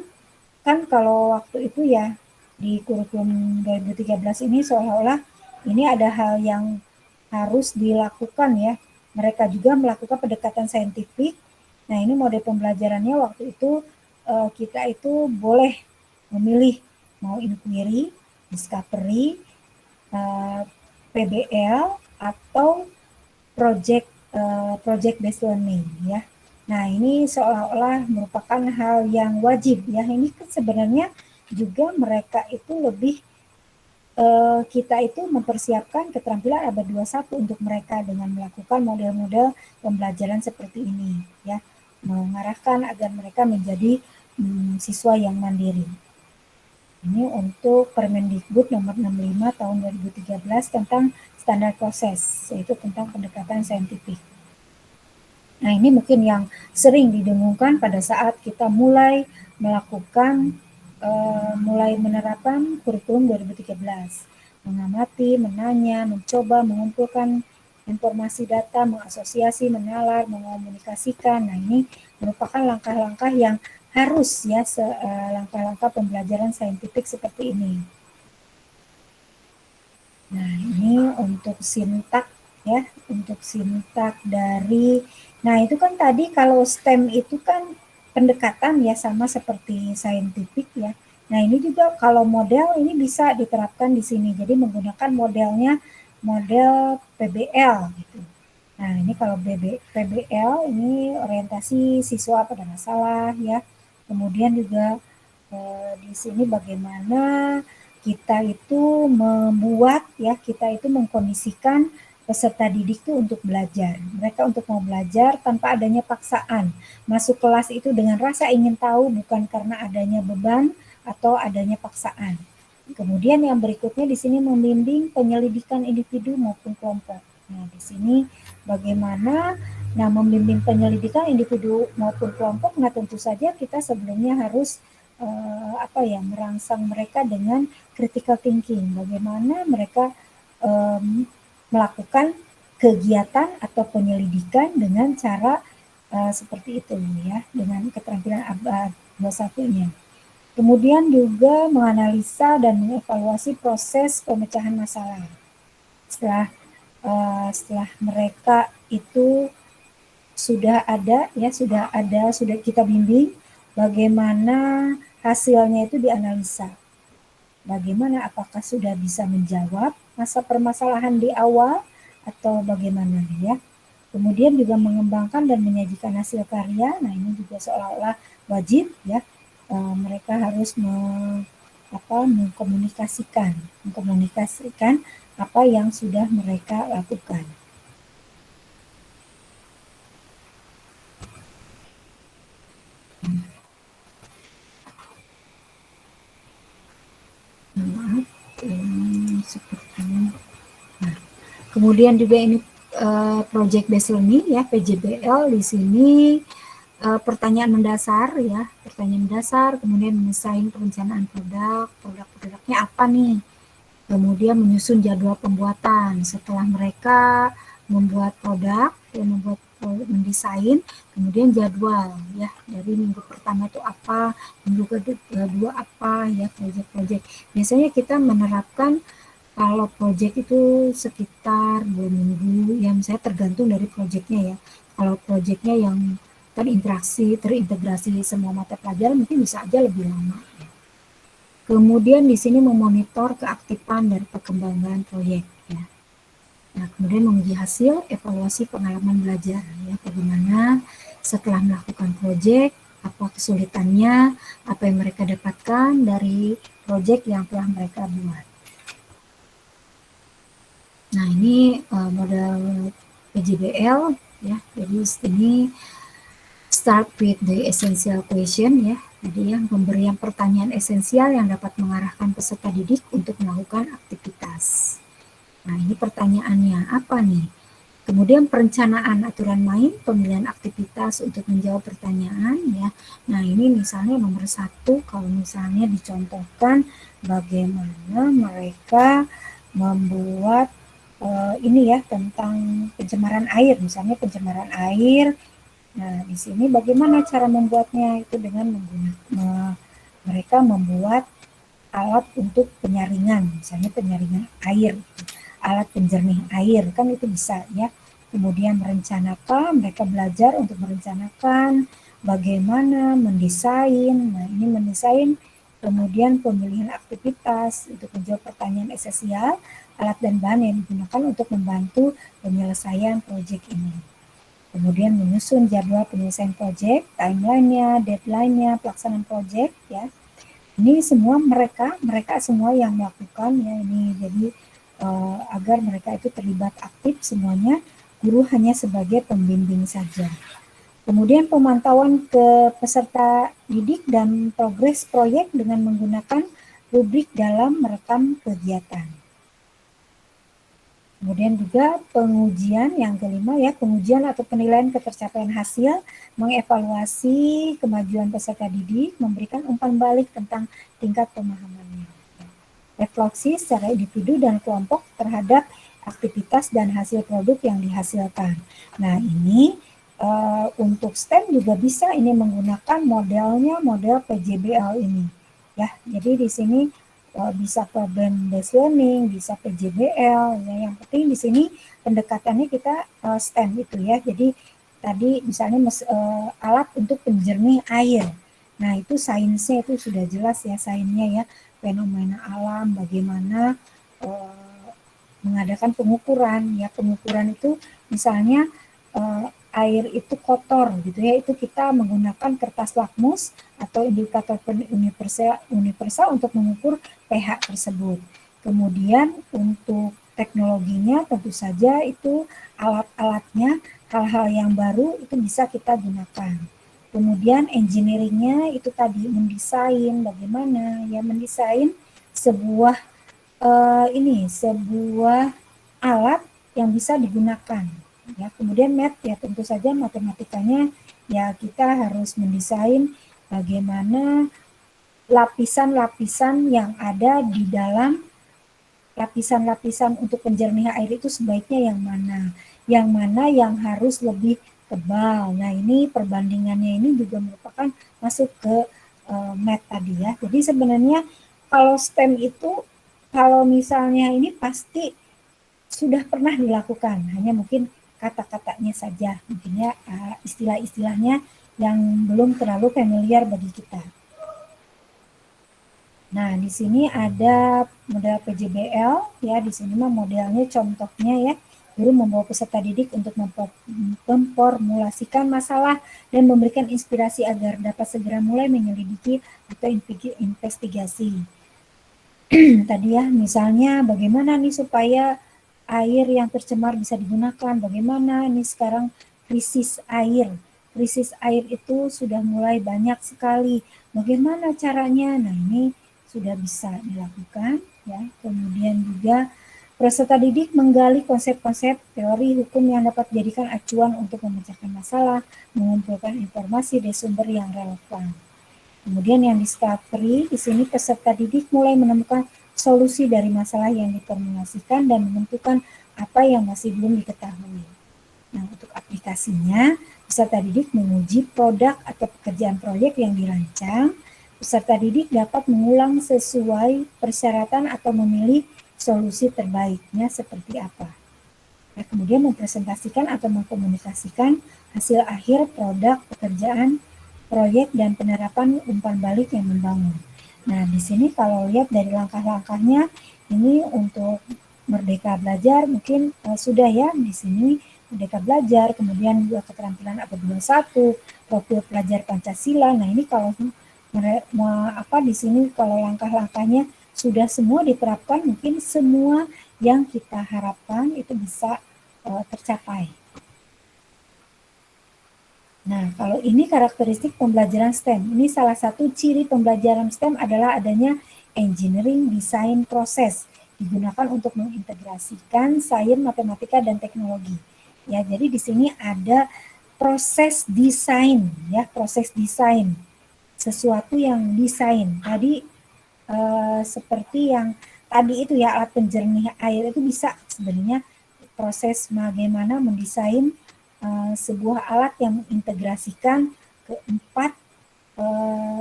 kan kalau waktu itu ya di kurikulum 2013 ini seolah-olah ini ada hal yang harus dilakukan ya. Mereka juga melakukan pendekatan saintifik. Nah, ini model pembelajarannya waktu itu kita itu boleh memilih mau inquiry, discovery, PBL atau project based learning ya. Nah, ini seolah-olah merupakan hal yang wajib ya. Ini kan sebenarnya juga mereka itu lebih kita itu mempersiapkan keterampilan abad 21 untuk mereka dengan melakukan model-model pembelajaran seperti ini ya, mengarahkan agar mereka menjadi siswa yang mandiri. Ini untuk Permendikbud nomor 65 tahun 2013 tentang standar proses, yaitu tentang pendekatan saintifik. Nah, ini mungkin yang sering didengungkan pada saat kita mulai melakukan mulai menerapkan kurikulum 2013. Mengamati, menanya, mencoba, mengumpulkan informasi data, mengasosiasi, menalar, mengomunikasikan. Nah, ini merupakan langkah-langkah yang harus ya, langkah-langkah pembelajaran saintifik seperti ini. Nah, ini untuk sintak ya, untuk sintak dari, nah itu kan tadi kalau STEM itu kan pendekatan ya sama seperti saintifik ya. Nah, ini juga kalau model ini bisa diterapkan di sini. Jadi menggunakan modelnya model PBL gitu. Nah, ini kalau PBL ini orientasi siswa pada masalah ya. Kemudian juga di sini bagaimana kita itu membuat ya, kita itu mengkondisikan peserta didik itu untuk belajar. Mereka untuk mau belajar tanpa adanya paksaan. Masuk kelas itu dengan rasa ingin tahu bukan karena adanya beban atau adanya paksaan. Kemudian yang berikutnya di sini membimbing penyelidikan individu maupun kelompok. Nah, di sini bagaimana membimbing penyelidikan individu maupun kelompok. Nah, tentu saja kita sebelumnya harus merangsang mereka dengan critical thinking. Bagaimana mereka melakukan kegiatan atau penyelidikan dengan cara seperti itu ya, dengan keterampilan abad 21-nya. Kemudian juga menganalisa dan mengevaluasi proses pemecahan masalah. Setelah mereka itu sudah kita bimbing, bagaimana hasilnya itu dianalisa. Bagaimana, apakah sudah bisa menjawab masa permasalahan di awal atau bagaimana ya. Kemudian juga mengembangkan dan menyajikan hasil karya. Nah, ini juga seolah-olah wajib ya. Mereka harus mengkomunikasikan apa yang sudah mereka lakukan. Maaf, seperti nah, kemudian juga ini project based learning ya, PJBL di sini pertanyaan mendasar ya, kemudian mendesain perencanaan produknya apa nih, kemudian menyusun jadwal pembuatan. Setelah mereka membuat produk, mendesain, kemudian jadwal ya, dari minggu pertama itu apa, minggu kedua apa ya, proyek-proyek. Biasanya kita menerapkan kalau proyek itu sekitar 2 minggu, ya misalnya tergantung dari proyeknya ya. Kalau proyeknya yang terintegrasi semua mata pelajaran mungkin bisa aja lebih lama. Kemudian di sini memonitor keaktifan dan perkembangan proyek ya. Nah, kemudian menguji hasil, evaluasi pengalaman belajar ya, bagaimana setelah melakukan proyek, apa kesulitannya, apa yang mereka dapatkan dari proyek yang telah mereka buat. Nah, ini model PJBL ya. Jadi ini start with the essential question ya. Jadi yang pemberian pertanyaan esensial yang dapat mengarahkan peserta didik untuk melakukan aktivitas. Nah, ini pertanyaannya apa nih? Kemudian perencanaan aturan main, pemilihan aktivitas untuk menjawab pertanyaan ya. Nah, ini misalnya nomor 1, kalau misalnya dicontohkan bagaimana mereka membuat ini ya, tentang pencemaran air, misalnya pencemaran air. Nah, di sini bagaimana cara membuatnya, itu dengan mereka membuat alat untuk penyaringan, misalnya penyaringan air, alat penjernih air, kan itu bisa ya. Kemudian merencanakan, mereka belajar untuk merencanakan bagaimana mendesain. Nah, ini mendesain, kemudian pemilihan aktivitas untuk menjawab pertanyaan esensial, alat dan bahan yang digunakan untuk membantu penyelesaian proyek ini. Kemudian menyusun jadwal penyelesaian proyek, timeline-nya, deadline-nya, pelaksanaan proyek ya. Ini semua mereka semua yang melakukan ya ini. Jadi agar mereka itu terlibat aktif semuanya, guru hanya sebagai pembimbing saja. Kemudian pemantauan ke peserta didik dan progres proyek dengan menggunakan rubrik dalam merekam kegiatan. Kemudian juga pengujian yang kelima ya, pengujian atau penilaian ketercapaian hasil, mengevaluasi kemajuan peserta didik, memberikan umpan balik tentang tingkat pemahamannya. Refleksi secara individu dan kelompok terhadap aktivitas dan hasil produk yang dihasilkan. Nah, ini untuk STEM juga bisa ini menggunakan modelnya, model PJBL ini. Ya, jadi di sini bisa problem based learning, bisa PJBL. Ya, yang penting di sini pendekatannya kita STEM itu ya. Jadi tadi misalnya alat untuk penjernih air. Nah, itu sainsnya itu sudah jelas ya, sainsnya ya, fenomena alam, bagaimana mengadakan pengukuran ya. Pengukuran itu misalnya air itu kotor gitu ya, itu kita menggunakan kertas lakmus atau indikator universal untuk mengukur pH tersebut. Kemudian untuk teknologinya tentu saja itu alat-alatnya, hal-hal yang baru itu bisa kita gunakan. Kemudian engineeringnya itu tadi mendesain bagaimana ya, mendesain sebuah sebuah alat yang bisa digunakan. Ya, kemudian math ya tentu saja matematikanya ya, kita harus mendesain bagaimana lapisan-lapisan yang ada di dalam lapisan-lapisan untuk penjernih air itu sebaiknya yang mana yang harus lebih tebal. Nah, ini perbandingannya ini juga merupakan masuk ke math tadi ya. Jadi sebenarnya kalau STEM itu kalau misalnya ini pasti sudah pernah dilakukan, hanya mungkin kata-katanya saja, mungkin ya istilah-istilahnya yang belum terlalu familiar bagi kita. Nah, di sini ada model PJBL ya, di sini mah modelnya contohnya ya. Guru membawa peserta didik untuk memformulasikan masalah dan memberikan inspirasi agar dapat segera mulai menyelidiki atau investigasi. Tadi ya, misalnya bagaimana nih supaya air yang tercemar bisa digunakan, bagaimana nih sekarang krisis air itu sudah mulai banyak sekali, bagaimana caranya. Nah, ini sudah bisa dilakukan ya. Kemudian juga peserta didik menggali konsep-konsep teori hukum yang dapat dijadikan acuan untuk memecahkan masalah, mengumpulkan informasi dari sumber yang relevan. Kemudian yang discovery, di sini peserta didik mulai menemukan solusi dari masalah yang diformulasikan dan menentukan apa yang masih belum diketahui. Nah, untuk aplikasinya, peserta didik menguji produk atau pekerjaan proyek yang dirancang. Peserta didik dapat mengulang sesuai persyaratan atau memilih solusi terbaiknya seperti apa. Nah, kemudian mempresentasikan atau mengkomunikasikan hasil akhir produk, pekerjaan, proyek, dan penerapan umpan balik yang membangun. Nah, di sini kalau lihat dari langkah-langkahnya, ini untuk Merdeka Belajar mungkin sudah ya di sini Merdeka Belajar, kemudian juga keterampilan abad 21, profil pelajar Pancasila. Nah, ini kalau di sini kalau langkah-langkahnya sudah semua diterapkan, mungkin semua yang kita harapkan itu bisa tercapai. Nah, kalau ini karakteristik pembelajaran STEM. Ini salah satu ciri pembelajaran STEM adalah adanya engineering design proses, digunakan untuk mengintegrasikan sains, matematika, dan teknologi. Ya, jadi di sini ada proses desain, ya, proses desain. Sesuatu yang desain. Tadi seperti yang tadi itu ya, alat penjernih air itu bisa sebenarnya proses bagaimana mendesain sebuah alat yang mengintegrasikan keempat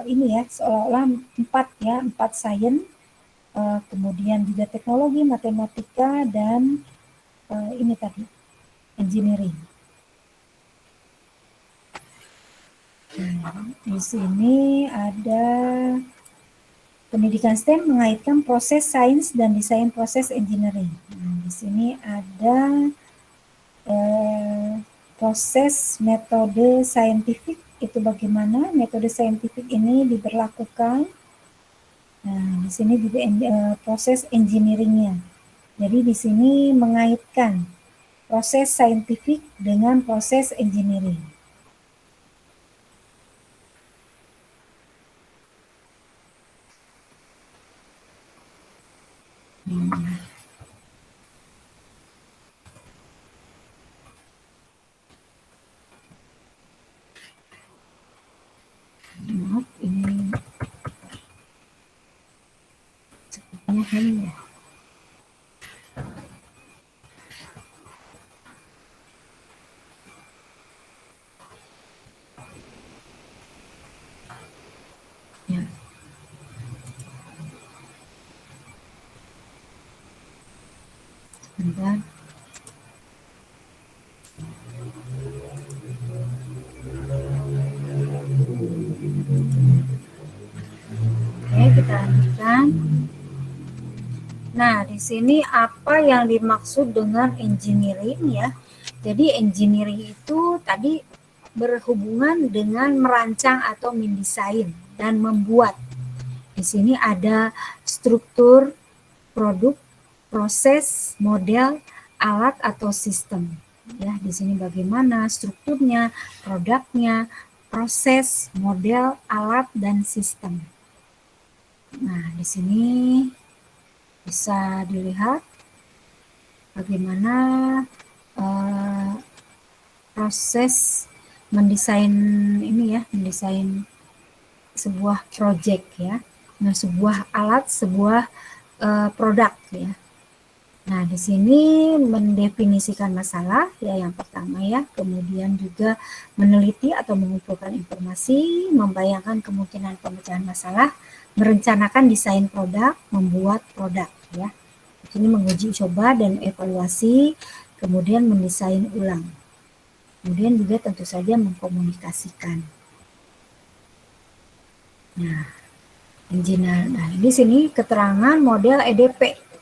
ini ya, seolah-olah empat sains, kemudian juga teknologi, matematika, dan ini tadi engineering. Nah, di sini ada pendidikan STEM mengaitkan proses sains dan desain proses engineering. Nah, di sini ada proses metode saintifik, itu bagaimana metode saintifik ini diberlakukan. Nah, di sini juga proses engineeringnya. Jadi di sini mengaitkan proses saintifik dengan proses engineering. Maaf, ini sepertinya hang ya. Ya. Sebentar. Oke, kita lanjutkan. Nah, di sini apa yang dimaksud dengan engineering ya? Jadi engineering itu tadi berhubungan dengan merancang atau mendesain dan membuat. Di sini ada struktur, produk, proses, model, alat atau sistem. Ya, di sini bagaimana strukturnya, produknya, proses, model, alat, dan sistem. Nah, di sini bisa dilihat bagaimana proses mendesain ini ya, mendesain sebuah project ya, nah sebuah alat, sebuah produk ya. Nah, di sini mendefinisikan masalah ya yang pertama ya, kemudian juga meneliti atau mengumpulkan informasi, membayangkan kemungkinan pemecahan masalah, merencanakan desain produk, membuat produk ya. Ini menguji coba dan evaluasi, kemudian mendesain ulang. Kemudian juga tentu saja mengkomunikasikan. Nah, engineer. Nah, di sini keterangan model EDP.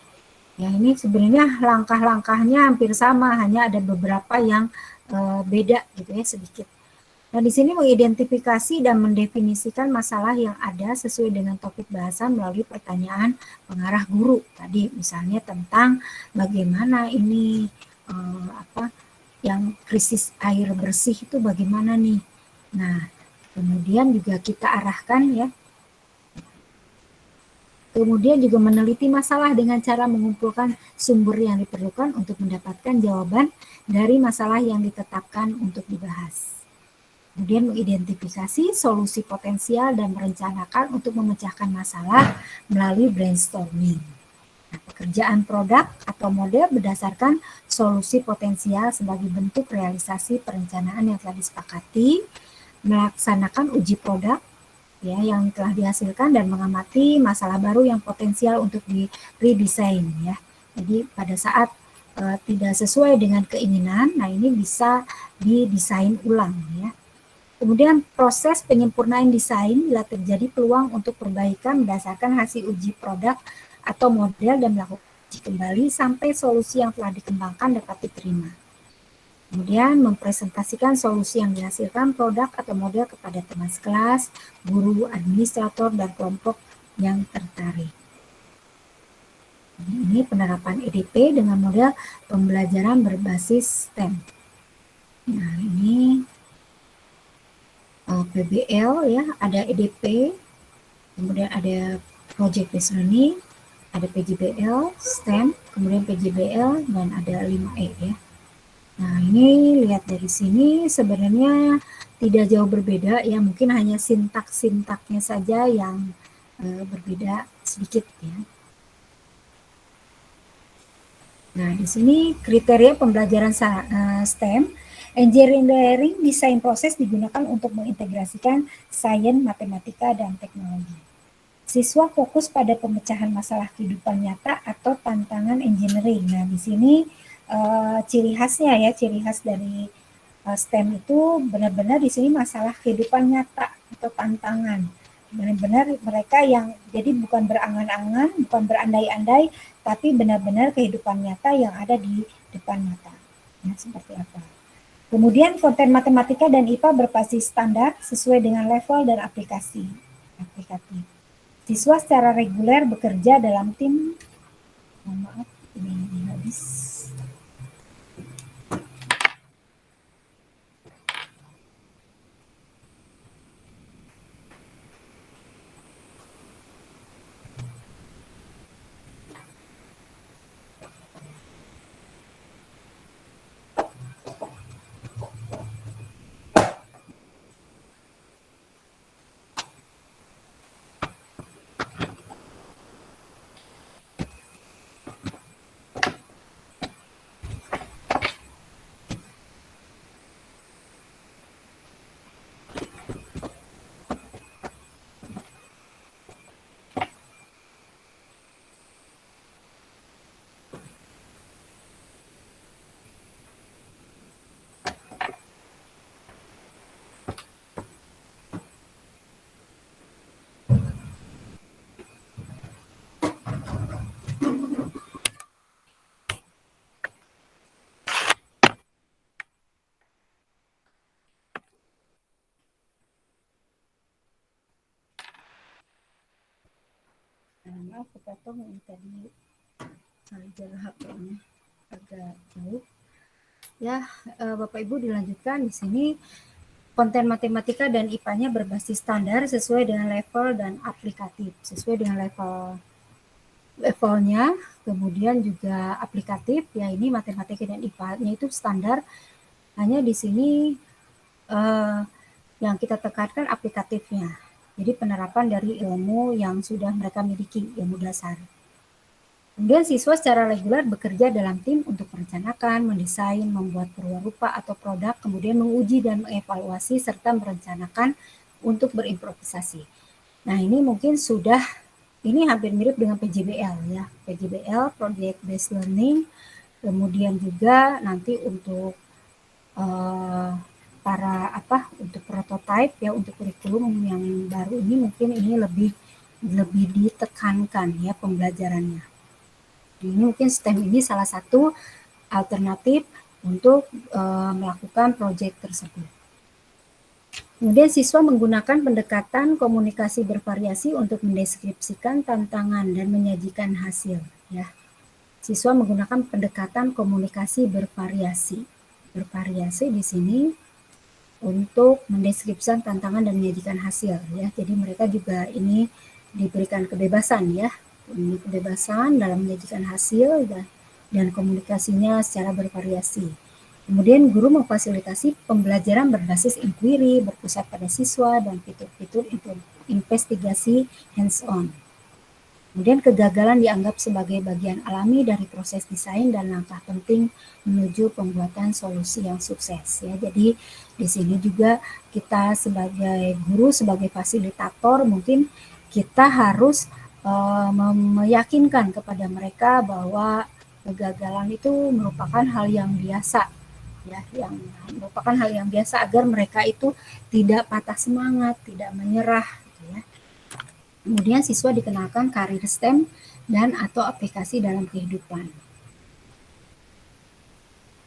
Ya, ini sebenarnya langkah-langkahnya hampir sama, hanya ada beberapa yang beda gitu ya sedikit. Nah, di sini mengidentifikasi dan mendefinisikan masalah yang ada sesuai dengan topik bahasan melalui pertanyaan pengarah guru. Tadi misalnya tentang bagaimana ini yang krisis air bersih itu bagaimana nih. Nah, kemudian juga kita arahkan ya. Kemudian juga meneliti masalah dengan cara mengumpulkan sumber yang diperlukan untuk mendapatkan jawaban dari masalah yang ditetapkan untuk dibahas. Kemudian mengidentifikasi solusi potensial dan merencanakan untuk memecahkan masalah melalui brainstorming. Nah, pekerjaan produk atau model berdasarkan solusi potensial sebagai bentuk realisasi perencanaan yang telah disepakati, melaksanakan uji produk ya yang telah dihasilkan dan mengamati masalah baru yang potensial untuk di redesign ya. Jadi pada saat tidak sesuai dengan keinginan, nah ini bisa didesain ulang ya. Kemudian proses penyempurnaan desain bila terjadi peluang untuk perbaikan berdasarkan hasil uji produk atau model dan melakukan uji kembali sampai solusi yang telah dikembangkan dapat diterima. Kemudian mempresentasikan solusi yang dihasilkan produk atau model kepada teman sekelas, guru, administrator, dan kelompok yang tertarik. Ini penerapan EDP dengan model pembelajaran berbasis STEM. Nah, ini PBL ya, ada EDP, kemudian ada Project Based Learning, ada PJBL, STEM, kemudian PJBL, dan ada 5E ya. Nah, ini lihat dari sini sebenarnya tidak jauh berbeda ya, mungkin hanya sintak-sintaknya saja yang berbeda sedikit ya. Nah, di sini kriteria pembelajaran STEM, engineering desain proses digunakan untuk mengintegrasikan sains, matematika, dan teknologi. Siswa fokus pada pemecahan masalah kehidupan nyata atau tantangan engineering. Nah, di sini ciri khasnya ya, ciri khas dari STEM itu benar-benar di sini masalah kehidupan nyata atau tantangan. Benar-benar mereka yang jadi bukan berangan-angan, bukan berandai-andai, tapi benar-benar kehidupan nyata yang ada di depan mata. Ya, seperti apa. Kemudian konten matematika dan IPA berbasis standar sesuai dengan level dan aplikatif. Siswa secara reguler bekerja dalam tim. Maaf, ini habis. Maaf kepotong ini tadi charger HP-nya agak jauh. Ya, Bapak Ibu dilanjutkan di sini konten matematika dan IPA-nya berbasis standar sesuai dengan level dan aplikatif, sesuai dengan levelnya, kemudian juga aplikatif. Ya, ini matematika dan IPA-nya itu standar. Hanya di sini yang kita tekankan aplikatifnya. Jadi penerapan dari ilmu yang sudah mereka miliki, ilmu dasar. Kemudian siswa secara reguler bekerja dalam tim untuk merencanakan, mendesain, membuat perwarupa atau produk, kemudian menguji dan mengevaluasi, serta merencanakan untuk berimprovisasi. Nah, ini mungkin sudah, ini hampir mirip dengan PJBL ya. PJBL, Project Based Learning, kemudian juga nanti untuk untuk prototype ya, untuk kurikulum yang baru ini mungkin ini lebih ditekankan ya pembelajarannya. Ini mungkin STEM ini salah satu alternatif untuk melakukan proyek tersebut. Kemudian siswa menggunakan pendekatan komunikasi bervariasi untuk mendeskripsikan tantangan dan menyajikan hasil. Ya, siswa menggunakan pendekatan komunikasi bervariasi. Bervariasi di sini untuk mendeskripsikan tantangan dan menyajikan hasil. Ya, jadi mereka juga ini diberikan kebebasan ya. Ini kebebasan dalam menyajikan hasil dan komunikasinya secara bervariasi. Kemudian guru memfasilitasi pembelajaran berbasis inquiry, berpusat pada siswa, dan fitur-fitur investigasi hands-on. Kemudian kegagalan dianggap sebagai bagian alami dari proses desain dan langkah penting menuju pembuatan solusi yang sukses ya. Jadi di sini juga kita sebagai guru, sebagai fasilitator mungkin kita harus meyakinkan kepada mereka bahwa kegagalan itu merupakan hal yang biasa ya, yang merupakan hal yang biasa agar mereka itu tidak patah semangat, tidak menyerah gitu ya. Kemudian siswa dikenalkan karir STEM dan atau aplikasi dalam kehidupan.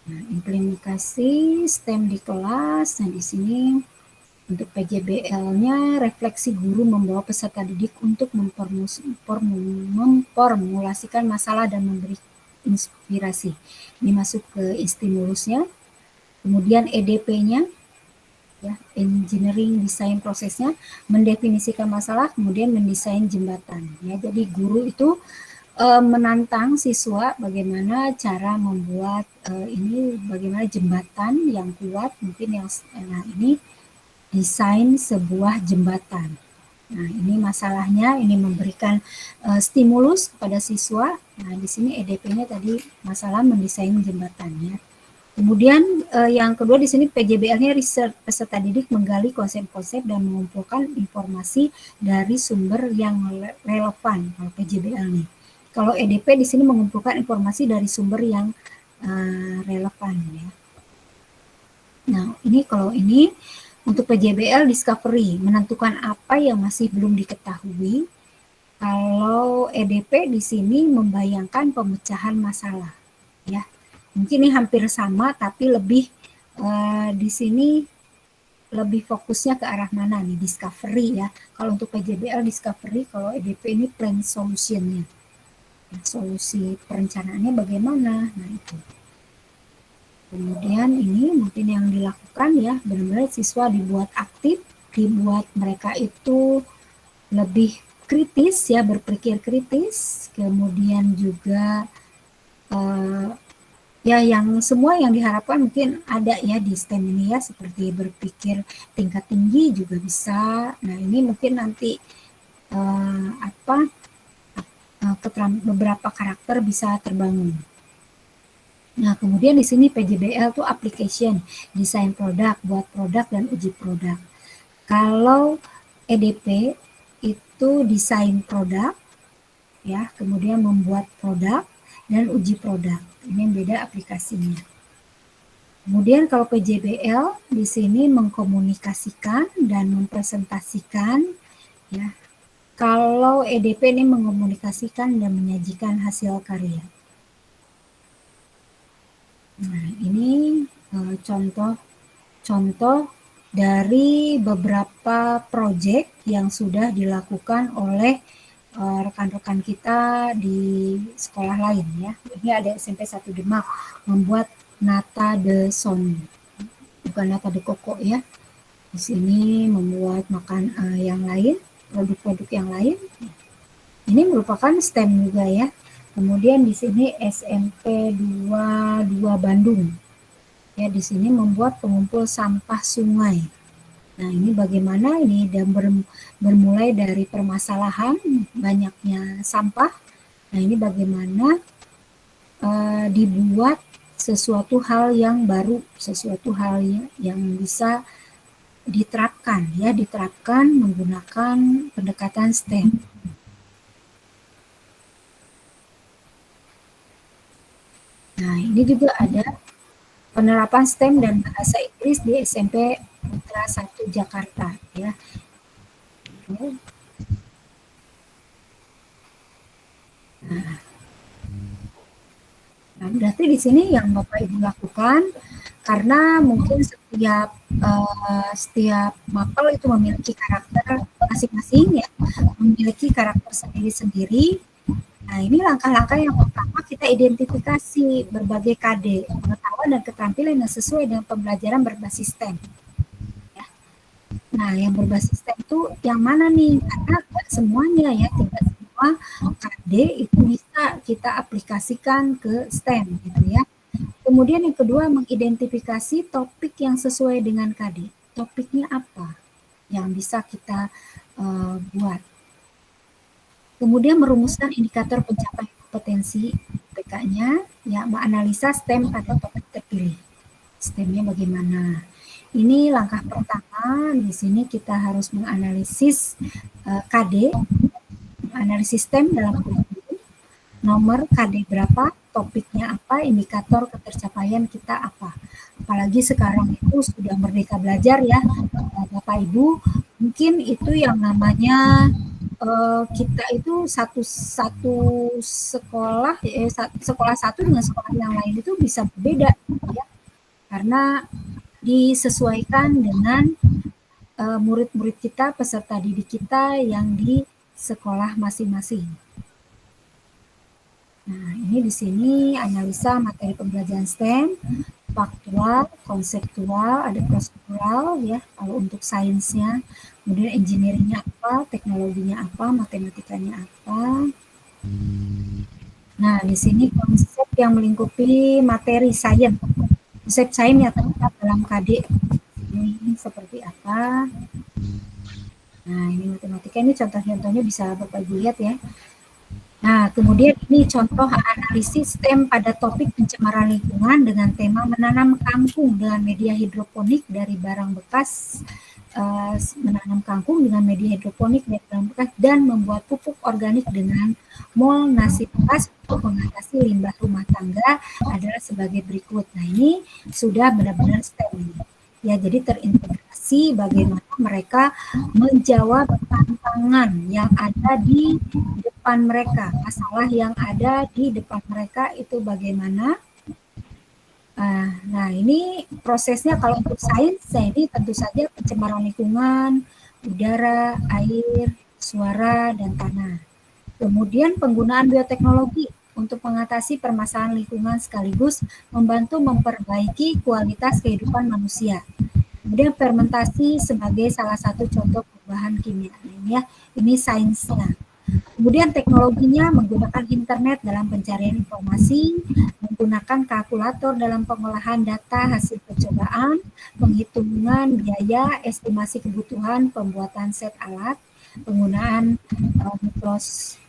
Nah, implementasi STEM di kelas. Nah, di sini untuk PJBL-nya refleksi guru membawa peserta didik untuk memformulasikan masalah dan memberi inspirasi. Ini masuk ke stimulusnya. Kemudian EDP-nya ya, engineering desain prosesnya, mendefinisikan masalah, kemudian mendesain jembatan ya. Jadi guru itu menantang siswa bagaimana cara membuat bagaimana jembatan yang kuat, mungkin yang ini desain sebuah jembatan. Nah, ini masalahnya, ini memberikan stimulus kepada siswa. Nah, di sini EDP-nya tadi masalah mendesain jembatan ya. Kemudian yang kedua di sini PJBL-nya riset peserta didik menggali konsep-konsep dan mengumpulkan informasi dari sumber yang relevan kalau PJBL nih. Kalau EDP di sini mengumpulkan informasi dari sumber yang relevan ya. Nah, ini kalau ini untuk PJBL discovery, menentukan apa yang masih belum diketahui. Kalau EDP di sini membayangkan pemecahan masalah ya. Mungkin ini hampir sama, tapi lebih di sini lebih fokusnya ke arah mana nih, discovery ya. Kalau untuk PJBL discovery, kalau EDP ini plan solutionnya. Nah, solusi perencanaannya bagaimana? Nah itu. Kemudian ini mungkin yang dilakukan ya, benar-benar siswa dibuat aktif, dibuat mereka itu lebih kritis ya, berpikir kritis, kemudian juga ya yang semua yang diharapkan mungkin ada ya di STEM ini ya, seperti berpikir tingkat tinggi juga bisa. Nah ini mungkin nanti beberapa karakter bisa terbangun. Nah kemudian di sini PJBL tuh application, desain produk, buat produk dan uji produk. Kalau EDP itu desain produk ya, kemudian membuat produk dan uji produk. Ini yang beda aplikasinya. Kemudian kalau PJBL di sini mengkomunikasikan dan mempresentasikan ya. Kalau EDP ini mengkomunikasikan dan menyajikan hasil karya. Nah, ini contoh dari beberapa proyek yang sudah dilakukan oleh rekan-rekan kita di sekolah lain ya. Ini ada SMP 1 Demak membuat nata de son, bukan nata de koko ya. Di sini membuat makan yang lain, produk-produk yang lain. Ini merupakan STEM juga ya. Kemudian di sini SMP 22 Bandung. Ya, di sini membuat pengumpul sampah sungai. Nah, ini bagaimana ini dan bermulai dari permasalahan banyaknya sampah. Nah, ini bagaimana dibuat sesuatu hal yang baru, sesuatu hal yang bisa diterapkan menggunakan pendekatan STEM. Nah, ini juga ada penerapan STEM dan bahasa Inggris di SMP Putra 1 Jakarta ya. Nah, berarti di sini yang Bapak Ibu lakukan karena mungkin setiap mapel itu memiliki karakter masing-masing ya, memiliki karakter sendiri-sendiri. Nah, ini langkah-langkah yang pertama kita identifikasi berbagai KD, pengetahuan dan keterampilan yang sesuai dengan pembelajaran berbasis STEM. Ya. Nah, yang berbasis STEM itu yang mana nih? Karena tidak semuanya ya, tidak semua KD itu bisa kita aplikasikan ke STEM gitu ya. Kemudian yang kedua, mengidentifikasi topik yang sesuai dengan KD. Topiknya apa yang bisa kita buat? Kemudian merumuskan indikator pencapaian kompetensi PK-nya, ya, menganalisa STEM pada topik terpilih. STEM-nya bagaimana? Ini langkah pertama. Di sini kita harus menganalisis KD, menganalisis STEM dalam kurikulum, nomor KD berapa, topiknya apa, indikator ketercapaian kita apa. Apalagi sekarang itu sudah merdeka belajar ya, Bapak Ibu, mungkin itu yang namanya kita itu satu sekolah sekolah satu dengan sekolah yang lain itu bisa berbeda ya, karena disesuaikan dengan murid-murid kita, peserta didik kita yang di sekolah masing-masing. Nah, ini di sini analisa materi pembelajaran STEM, faktual, konseptual, ada prosedural ya, kalau untuk sainsnya, kemudian engineeringnya apa, teknologinya apa, matematikanya apa. Nah, di sini konsep yang melingkupi materi sains, konsep sains yang terdapat dalam KD ini seperti apa. Nah, ini matematika, ini contoh-contohnya bisa Bapak Ibu lihat ya. Nah, kemudian ini contoh analisis STEM pada topik pencemaran lingkungan dengan tema menanam kangkung dengan media hidroponik dari barang bekas, menanam kangkung dengan media hidroponik dari barang bekas, dan membuat pupuk organik dengan mol nasi bekas untuk mengatasi limbah rumah tangga adalah sebagai berikut. Nah, ini sudah benar-benar STEM. Ya, jadi terintegrasi bagaimana mereka menjawab tantangan yang ada di depan mereka, masalah yang ada di depan mereka itu bagaimana. Nah, ini prosesnya kalau untuk sains, ini tentu saja pencemaran lingkungan, udara, air, suara, dan tanah. Kemudian penggunaan bioteknologi untuk mengatasi permasalahan lingkungan sekaligus membantu memperbaiki kualitas kehidupan manusia. Kemudian fermentasi sebagai salah satu contoh perubahan kimia. Ini sainsnya. Kemudian teknologinya menggunakan internet dalam pencarian informasi, menggunakan kalkulator dalam pengolahan data hasil percobaan, penghitungan biaya, estimasi kebutuhan, pembuatan set alat, penggunaan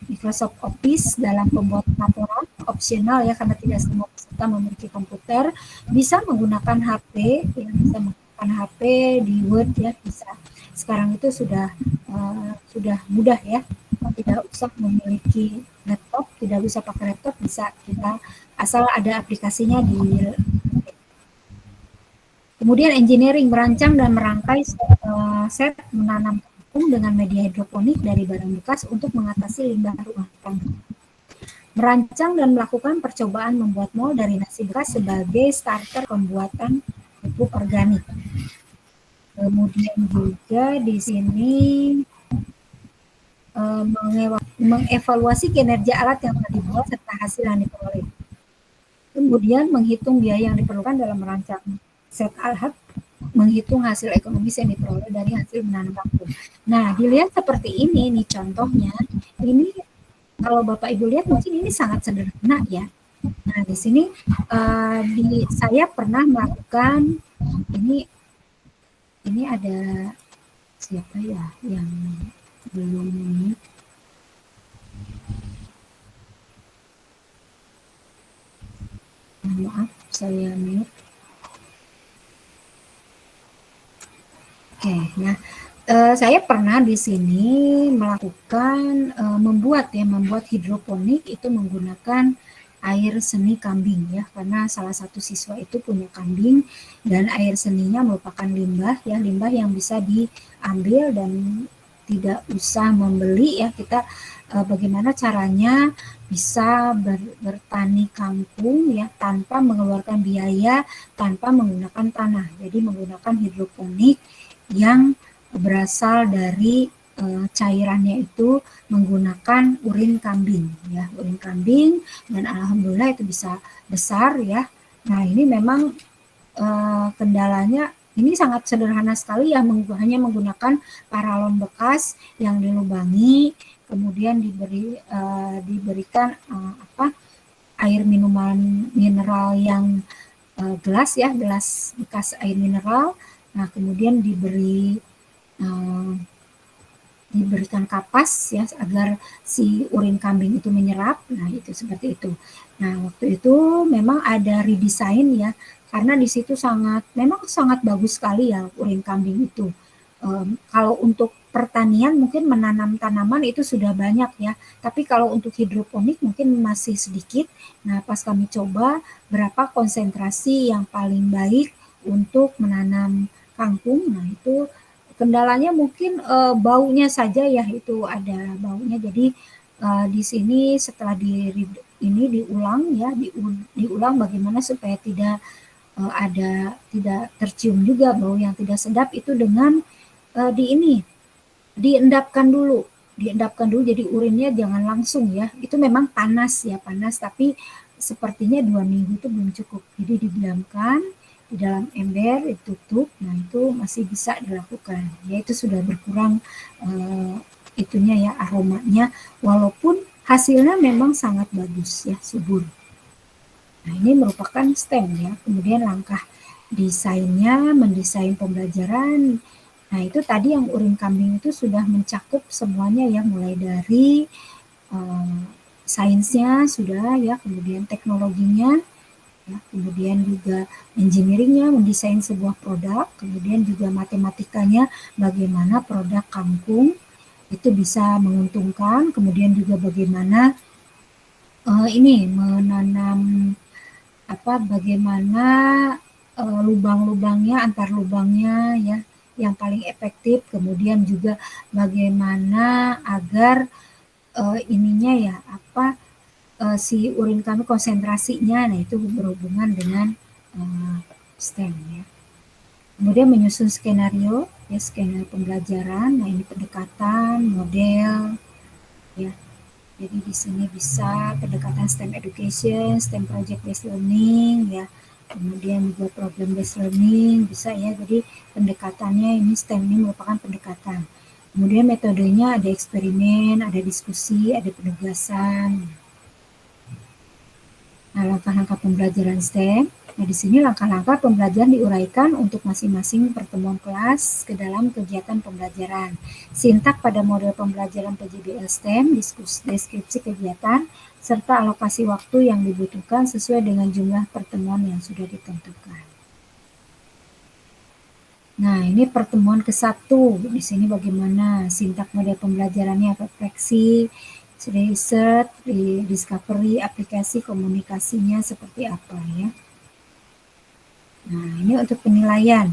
Microsoft Office dalam pembuatan laporan, opsional ya karena tidak semua peserta memiliki komputer, bisa menggunakan HP, ya, bisa menggunakan HP di Word ya bisa. Sekarang itu sudah mudah ya, tidak usah memiliki laptop, tidak bisa pakai laptop, bisa kita asal ada aplikasinya di. Kemudian engineering merancang dan merangkai set menanam kangkung dengan media hidroponik dari barang bekas untuk mengatasi limbah rumah tangga. Merancang dan melakukan percobaan membuat mol dari nasi bekas sebagai starter pembuatan pupuk organik. Kemudian juga di sini mengevaluasi kinerja alat yang telah dibuat serta hasil yang diperoleh. Kemudian menghitung biaya yang diperlukan dalam merancang set alat, menghitung hasil ekonomis yang diperoleh dari hasil menanam kangkung. Nah, dilihat seperti ini nih contohnya. Ini kalau Bapak Ibu lihat mungkin ini sangat sederhana ya. Nah, di sini saya pernah melakukan ini ada siapa ya yang belum ini. Maaf, saya mute. Oke, nah saya pernah di sini melakukan membuat hidroponik itu menggunakan air seni kambing ya, karena salah satu siswa itu punya kambing dan air seninya merupakan limbah ya, limbah yang bisa diambil dan tidak usah membeli ya. Kita bagaimana caranya bisa bertani kangkung ya tanpa mengeluarkan biaya, tanpa menggunakan tanah. Jadi menggunakan hidroponik yang berasal dari cairannya itu menggunakan urin kambing ya, urin kambing, dan alhamdulillah itu bisa besar ya. Nah, ini memang kendalanya ini sangat sederhana sekali ya, hanya menggunakan paralon bekas yang dilubangi, kemudian diberikan air minuman mineral yang gelas ya, gelas bekas air mineral. Nah, kemudian diberi diberikan kapas ya agar si urin kambing itu menyerap. Nah, itu seperti itu. Nah, waktu itu memang ada redesign ya, karena di situ memang sangat bagus sekali ya urin kambing itu. Kalau untuk pertanian mungkin menanam tanaman itu sudah banyak ya, tapi kalau untuk hidroponik mungkin masih sedikit. Nah, pas kami coba berapa konsentrasi yang paling baik untuk menanam kangkung, nah itu kendalanya mungkin baunya saja ya, itu ada baunya. Jadi di sini setelah ini diulang ya, diulang bagaimana supaya tidak tercium juga bau yang tidak sedap, itu dengan diendapkan dulu jadi urinnya jangan langsung ya, itu memang panas ya, panas, tapi sepertinya 2 minggu itu belum cukup, jadi didiamkan di dalam ember, ditutup. Nah, itu masih bisa dilakukan ya, itu sudah berkurang itunya ya, aromanya, walaupun hasilnya memang sangat bagus ya, subur. Nah, ini merupakan STEM ya. Kemudian langkah desainnya, mendesain pembelajaran. Nah, itu tadi yang urin kambing itu sudah mencakup semuanya ya, mulai dari sainsnya sudah ya, kemudian teknologinya ya, kemudian juga engineeringnya, mendesain sebuah produk, kemudian juga matematikanya, bagaimana produk kangkung itu bisa menguntungkan, kemudian juga bagaimana ini menanam bagaimana lubang-lubangnya, antar lubangnya ya yang paling efektif, kemudian juga bagaimana agar ininya ya si urin kami konsentrasinya, nah itu berhubungan dengan STEM ya. Kemudian menyusun skenario ya, skenario pembelajaran. Nah, ini pendekatan, model ya. Jadi di sini bisa pendekatan STEM education, STEM project based learning ya. Kemudian juga problem based learning bisa ya. Jadi pendekatannya ini STEM ini merupakan pendekatan. Kemudian metodenya ada eksperimen, ada diskusi, ada penugasan. Nah, langkah-langkah pembelajaran STEM. Nah, di sini langkah-langkah pembelajaran diuraikan untuk masing-masing pertemuan kelas ke dalam kegiatan pembelajaran. Sintak pada model pembelajaran PJBL STEM, deskripsi kegiatan, serta alokasi waktu yang dibutuhkan sesuai dengan jumlah pertemuan yang sudah ditentukan. Nah, ini pertemuan ke-1. Di sini bagaimana sintak model pembelajarannya, refleksi, research, discovery, aplikasi, komunikasinya seperti apa ya. Nah, ini untuk penilaian.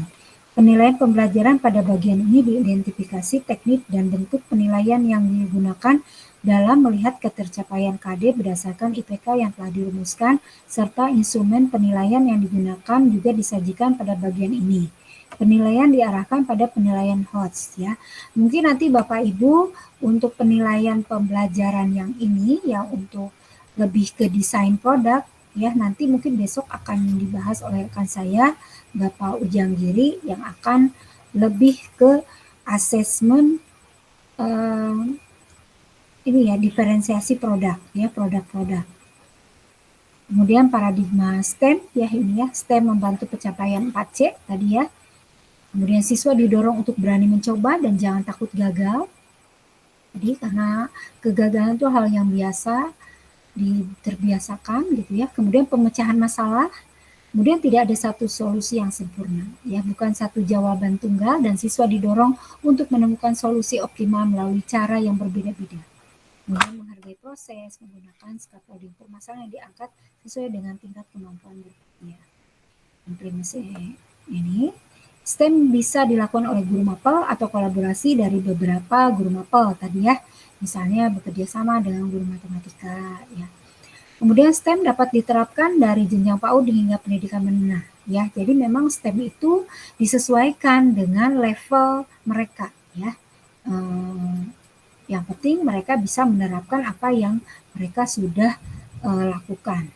Penilaian pembelajaran pada bagian ini diidentifikasi teknik dan bentuk penilaian yang digunakan dalam melihat ketercapaian KD berdasarkan IPK yang telah dirumuskan, serta instrumen penilaian yang digunakan juga disajikan pada bagian ini. Penilaian diarahkan pada penilaian HOTS ya. Mungkin nanti Bapak Ibu untuk penilaian pembelajaran yang ini ya, untuk lebih ke desain produk ya, nanti mungkin besok akan dibahas oleh rekan saya Bapak Ujang Giri yang akan lebih ke asesmen ini ya, diferensiasi produk ya, produk-produk. Kemudian paradigma STEM ya, ini ya, STEM membantu pencapaian 4C tadi ya. Kemudian siswa didorong untuk berani mencoba dan jangan takut gagal. Jadi karena kegagalan itu hal yang biasa, terbiasakan gitu ya. Kemudian pemecahan masalah, kemudian tidak ada satu solusi yang sempurna ya, bukan satu jawaban tunggal, dan siswa didorong untuk menemukan solusi optimal melalui cara yang berbeda-beda. Kemudian menghargai proses, menggunakan scaffolding permasalahan yang diangkat sesuai dengan tingkat kemampuan berpikir. Implementasi ini STEM bisa dilakukan oleh guru mapel atau kolaborasi dari beberapa guru mapel tadi ya, misalnya bekerja sama dengan guru matematika ya. Kemudian STEM dapat diterapkan dari jenjang PAUD hingga pendidikan menengah ya. Jadi memang STEM itu disesuaikan dengan level mereka ya. Yang penting mereka bisa menerapkan apa yang mereka sudah lakukan,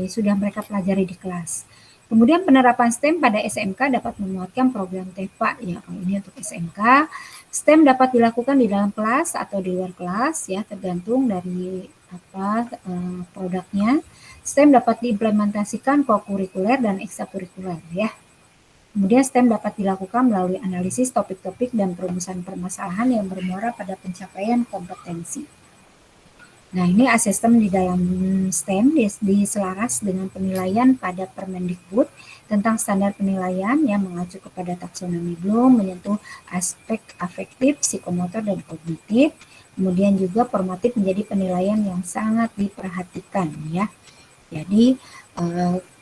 sudah mereka pelajari di kelas. Kemudian penerapan STEM pada SMK dapat menguatkan program TEPA ya. Kalau ini untuk SMK, STEM dapat dilakukan di dalam kelas atau di luar kelas ya, tergantung dari produknya. STEM dapat diimplementasikan kokurikuler dan ekstrakurikuler ya. Kemudian STEM dapat dilakukan melalui analisis topik-topik dan perumusan permasalahan yang bermuara pada pencapaian kompetensi. Nah, ini asesmen di dalam STEM diselaras dengan penilaian pada Permendikbud tentang standar penilaian yang mengacu kepada taksonomi Bloom, menyentuh aspek afektif, psikomotor, dan kognitif. Kemudian juga formatif menjadi penilaian yang sangat diperhatikan ya. Jadi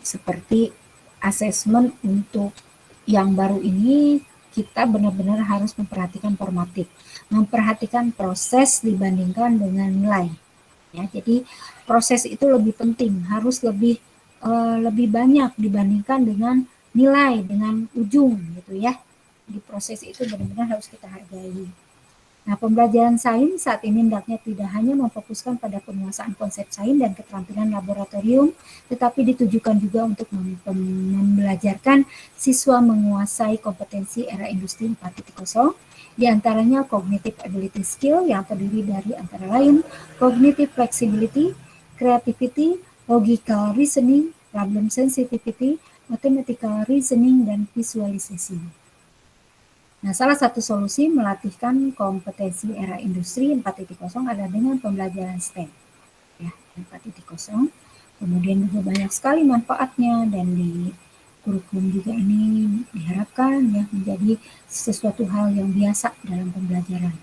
seperti asesmen untuk yang baru ini kita benar-benar harus memperhatikan formatif, memperhatikan proses dibandingkan dengan nilai. Ya, jadi proses itu lebih penting, harus lebih banyak dibandingkan dengan nilai, dengan ujung gitu ya. Di proses itu benar-benar harus kita hargai. Nah, pembelajaran sains saat ini hendaknya tidak hanya memfokuskan pada penguasaan konsep sains dan keterampilan laboratorium, tetapi ditujukan juga untuk membelajarkan siswa menguasai kompetensi era industri 4.0, di antaranya cognitive ability skill yang terdiri dari antara lain cognitive flexibility, creativity, logical reasoning, problem sensitivity, mathematical reasoning, dan visualisasi. Nah, salah satu solusi melatihkan kompetensi era industri 4.0 adalah dengan pembelajaran STEM. Ya, 4.0. Kemudian juga banyak sekali manfaatnya dan di kurikulum juga ini diharapkan ya menjadi sesuatu hal yang biasa dalam pembelajaran.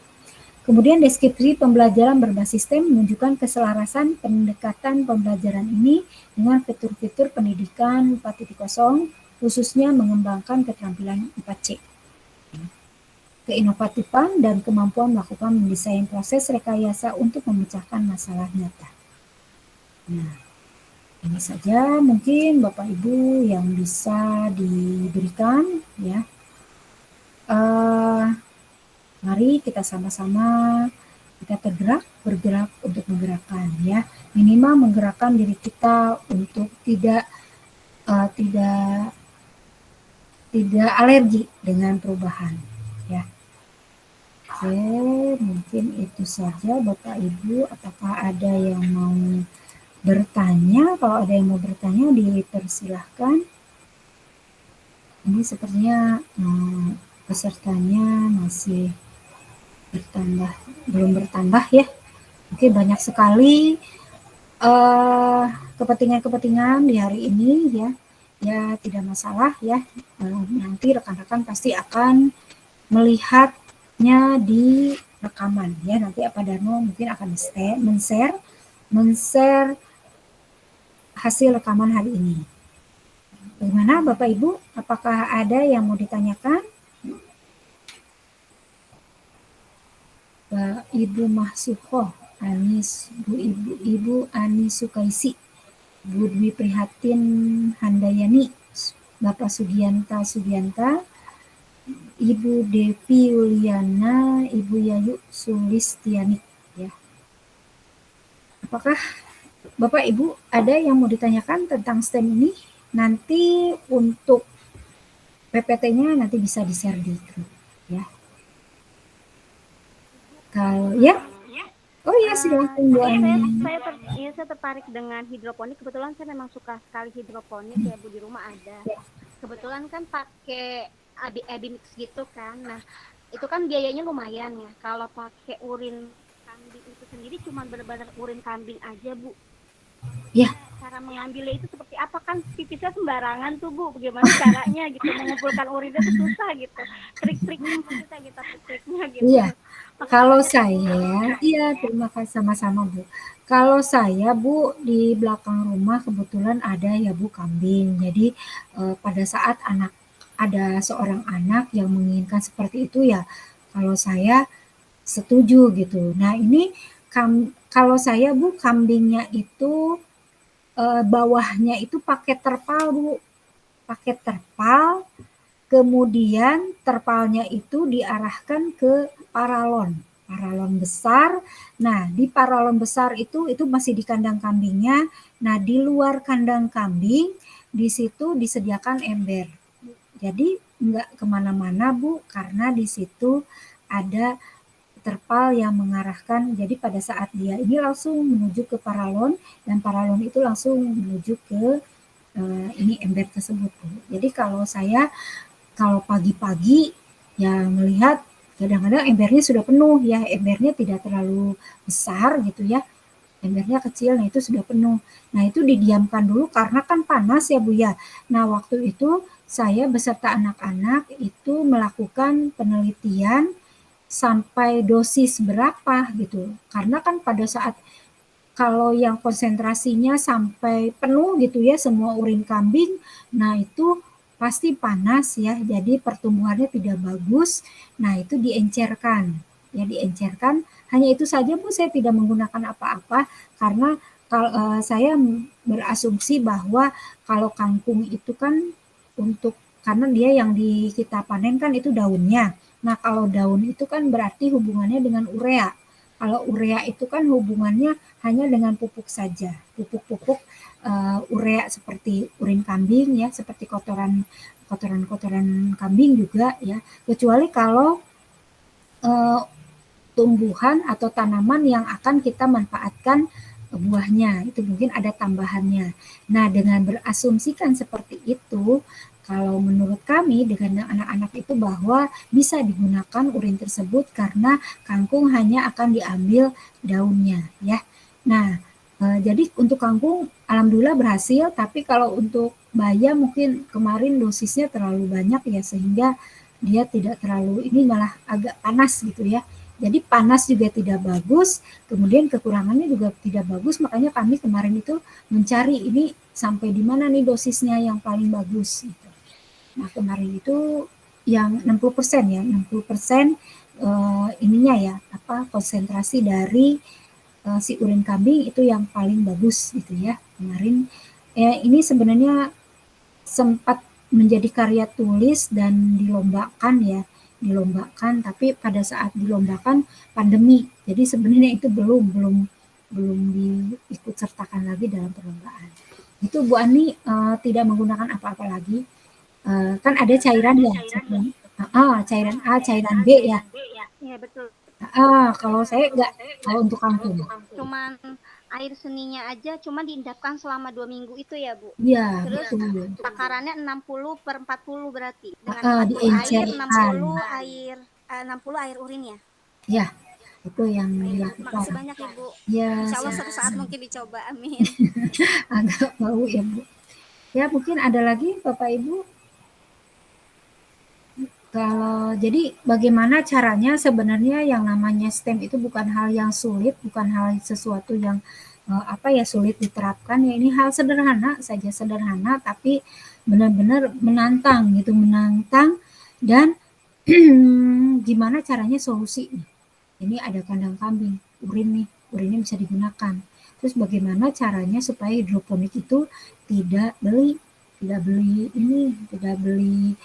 Kemudian deskripsi pembelajaran berbasis STEM menunjukkan keselarasan pendekatan pembelajaran ini dengan fitur-fitur pendidikan 4.0, khususnya mengembangkan keterampilan 4C. Keinovatifan dan kemampuan melakukan mendesain proses rekayasa untuk memecahkan masalah nyata. Nah, ini saja mungkin Bapak Ibu yang bisa diberikan ya. Mari kita sama-sama kita bergerak untuk menggerakkan ya. Minimal menggerakkan diri kita untuk tidak alergi dengan perubahan ya. Oke, mungkin itu saja Bapak Ibu. Apakah ada yang mau bertanya? Kalau ada yang mau bertanya, dipersilahkan. Ini sepertinya pesertanya masih belum bertambah ya. Oke, banyak sekali kepentingan-kepentingan di hari ini ya. Ya tidak masalah ya. Nanti rekan-rekan pasti akan melihatnya di rekaman ya. Nanti Pak Darmo mungkin akan men-share hasil rekaman hari ini. Bagaimana Bapak Ibu? Apakah ada yang mau ditanyakan? Ibu Mahsukoh, Ibu Ani Sukaisi, Bu Dwi Prihatin Handayani, Bapak Sugianta, Ibu Devi Yuliana, Ibu Yayu Sulistiani ya. Apakah Bapak Ibu ada yang mau ditanyakan tentang STEM ini? Nanti untuk PPT-nya nanti bisa di-share di grup ya. Kalau ya, oh iya silakan Bu Ani. Saya tertarik dengan hidroponik. Kebetulan saya memang suka sekali hidroponik ya Bu, di rumah ada. Kebetulan kan pakai Abimix gitu kan. Nah itu kan biayanya lumayan ya. Kalau pakai urin kambing itu sendiri cuma benar-benar urin kambing aja Bu. Ya. Cara mengambilnya itu seperti apa, kan pipisnya sembarangan tuh Bu, bagaimana caranya gitu mengumpulkan urinnya itu susah gitu, trik-triknya maksudnya gitu, trik-triknya gitu. Iya, kalau saya, iya terima kasih sama-sama Bu. Kalau saya Bu di belakang rumah kebetulan ada ya Bu kambing, jadi pada saat ada seorang anak yang menginginkan seperti itu ya, kalau saya setuju gitu. Nah ini kalau saya Bu kambingnya itu bawahnya itu pakai terpal Bu, pakai terpal, kemudian terpalnya itu diarahkan ke paralon besar. Nah di paralon besar itu masih di kandang kambingnya. Nah di luar kandang kambing di situ disediakan ember. Jadi nggak kemana-mana Bu, karena di situ ada terpal yang mengarahkan, jadi pada saat dia ini langsung menuju ke paralon dan paralon itu langsung menuju ke ini ember tersebut. Jadi kalau saya kalau pagi-pagi ya melihat kadang-kadang embernya sudah penuh ya, embernya tidak terlalu besar gitu ya, embernya kecil, nah itu sudah penuh. Nah itu didiamkan dulu karena kan panas ya Bu ya. Nah waktu itu saya beserta anak-anak itu melakukan penelitian sampai dosis berapa gitu. Karena kan pada saat kalau yang konsentrasinya sampai penuh gitu ya semua urin kambing, nah itu pasti panas ya, jadi pertumbuhannya tidak bagus. Nah itu diencerkan, ya diencerkan. Hanya itu saja Bu, saya tidak menggunakan apa-apa karena kalau saya berasumsi bahwa kalau kangkung itu kan untuk karena dia yang kita panen kan itu daunnya. Nah kalau daun itu kan berarti hubungannya dengan urea. Kalau urea itu kan hubungannya hanya dengan pupuk saja, pupuk-pupuk urea seperti urin kambing ya, seperti kotoran kambing juga ya. Kecuali kalau uh, tumbuhan atau tanaman yang akan kita manfaatkan buahnya, itu mungkin ada tambahannya. Nah, dengan berasumsikan seperti itu, kalau menurut kami dengan anak-anak itu bahwa bisa digunakan urin tersebut karena kangkung hanya akan diambil daunnya ya. Nah, jadi untuk kangkung alhamdulillah berhasil, tapi kalau untuk bayam mungkin kemarin dosisnya terlalu banyak ya sehingga dia tidak terlalu ini malah agak panas gitu ya. Jadi panas juga tidak bagus, kemudian kekurangannya juga tidak bagus, makanya kami kemarin itu mencari ini sampai di mana nih dosisnya yang paling bagus. Gitu. Nah kemarin itu yang 60% ya, 60% ininya ya, apa konsentrasi dari si urin kambing itu yang paling bagus gitu ya kemarin. Ini sebenarnya sempat menjadi karya tulis dan dilombakan tapi pada saat dilombakan pandemi jadi sebenarnya itu belum diikut sertakan lagi dalam perlombaan itu Bu Ani tidak menggunakan apa-apa lagi. Kan ada cairan ya cairan A cairan B ya. Iya betul. Kalau saya enggak kalau untuk kangkung Cuman air seninya aja cuma diendapkan selama 2 minggu itu ya Bu. ya Terus betul takarannya 60/40 berarti. Dengan 40 air, diencerkan 60 air urin ya. ya itu yang Baik, dilakukan makasih banyak Ibu. ya. Insya Allah suatu saat mungkin dicoba, amin. Agak bau ya Bu. Ya mungkin ada lagi Bapak Ibu. Kalau jadi bagaimana caranya sebenarnya yang namanya STEM itu bukan hal yang sulit, bukan hal sesuatu yang apa ya sulit diterapkan ya ini hal sederhana saja sederhana tapi benar-benar menantang gitu menantang dan gimana caranya solusinya. Ini ada kandang kambing, urinnya bisa digunakan. Terus bagaimana caranya supaya hidroponik itu tidak beli tidak beli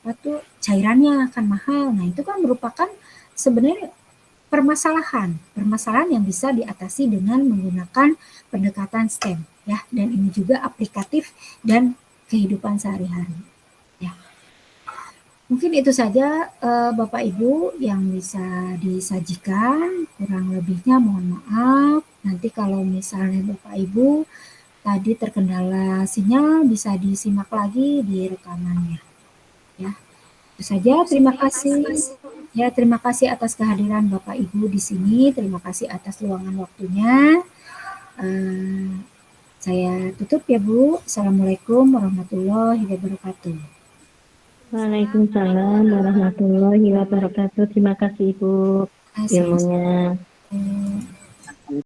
apa tuh cairannya akan mahal. Nah itu kan merupakan sebenarnya permasalahan yang bisa diatasi dengan menggunakan pendekatan STEM ya dan ini juga aplikatif dan kehidupan sehari-hari ya. Mungkin itu saja Bapak Ibu yang bisa disajikan, kurang lebihnya mohon maaf. Nanti kalau misalnya Bapak Ibu tadi terkendala sinyal bisa disimak lagi di rekamannya. Ya, itu saja. Terima kasih. Ya, terima kasih atas kehadiran Bapak Ibu di sini. Terima kasih atas luangan waktunya. Saya tutup ya Bu. Assalamualaikum warahmatullahi wabarakatuh. Waalaikumsalam warahmatullahi wabarakatuh. Terima kasih Ibu ilmunya.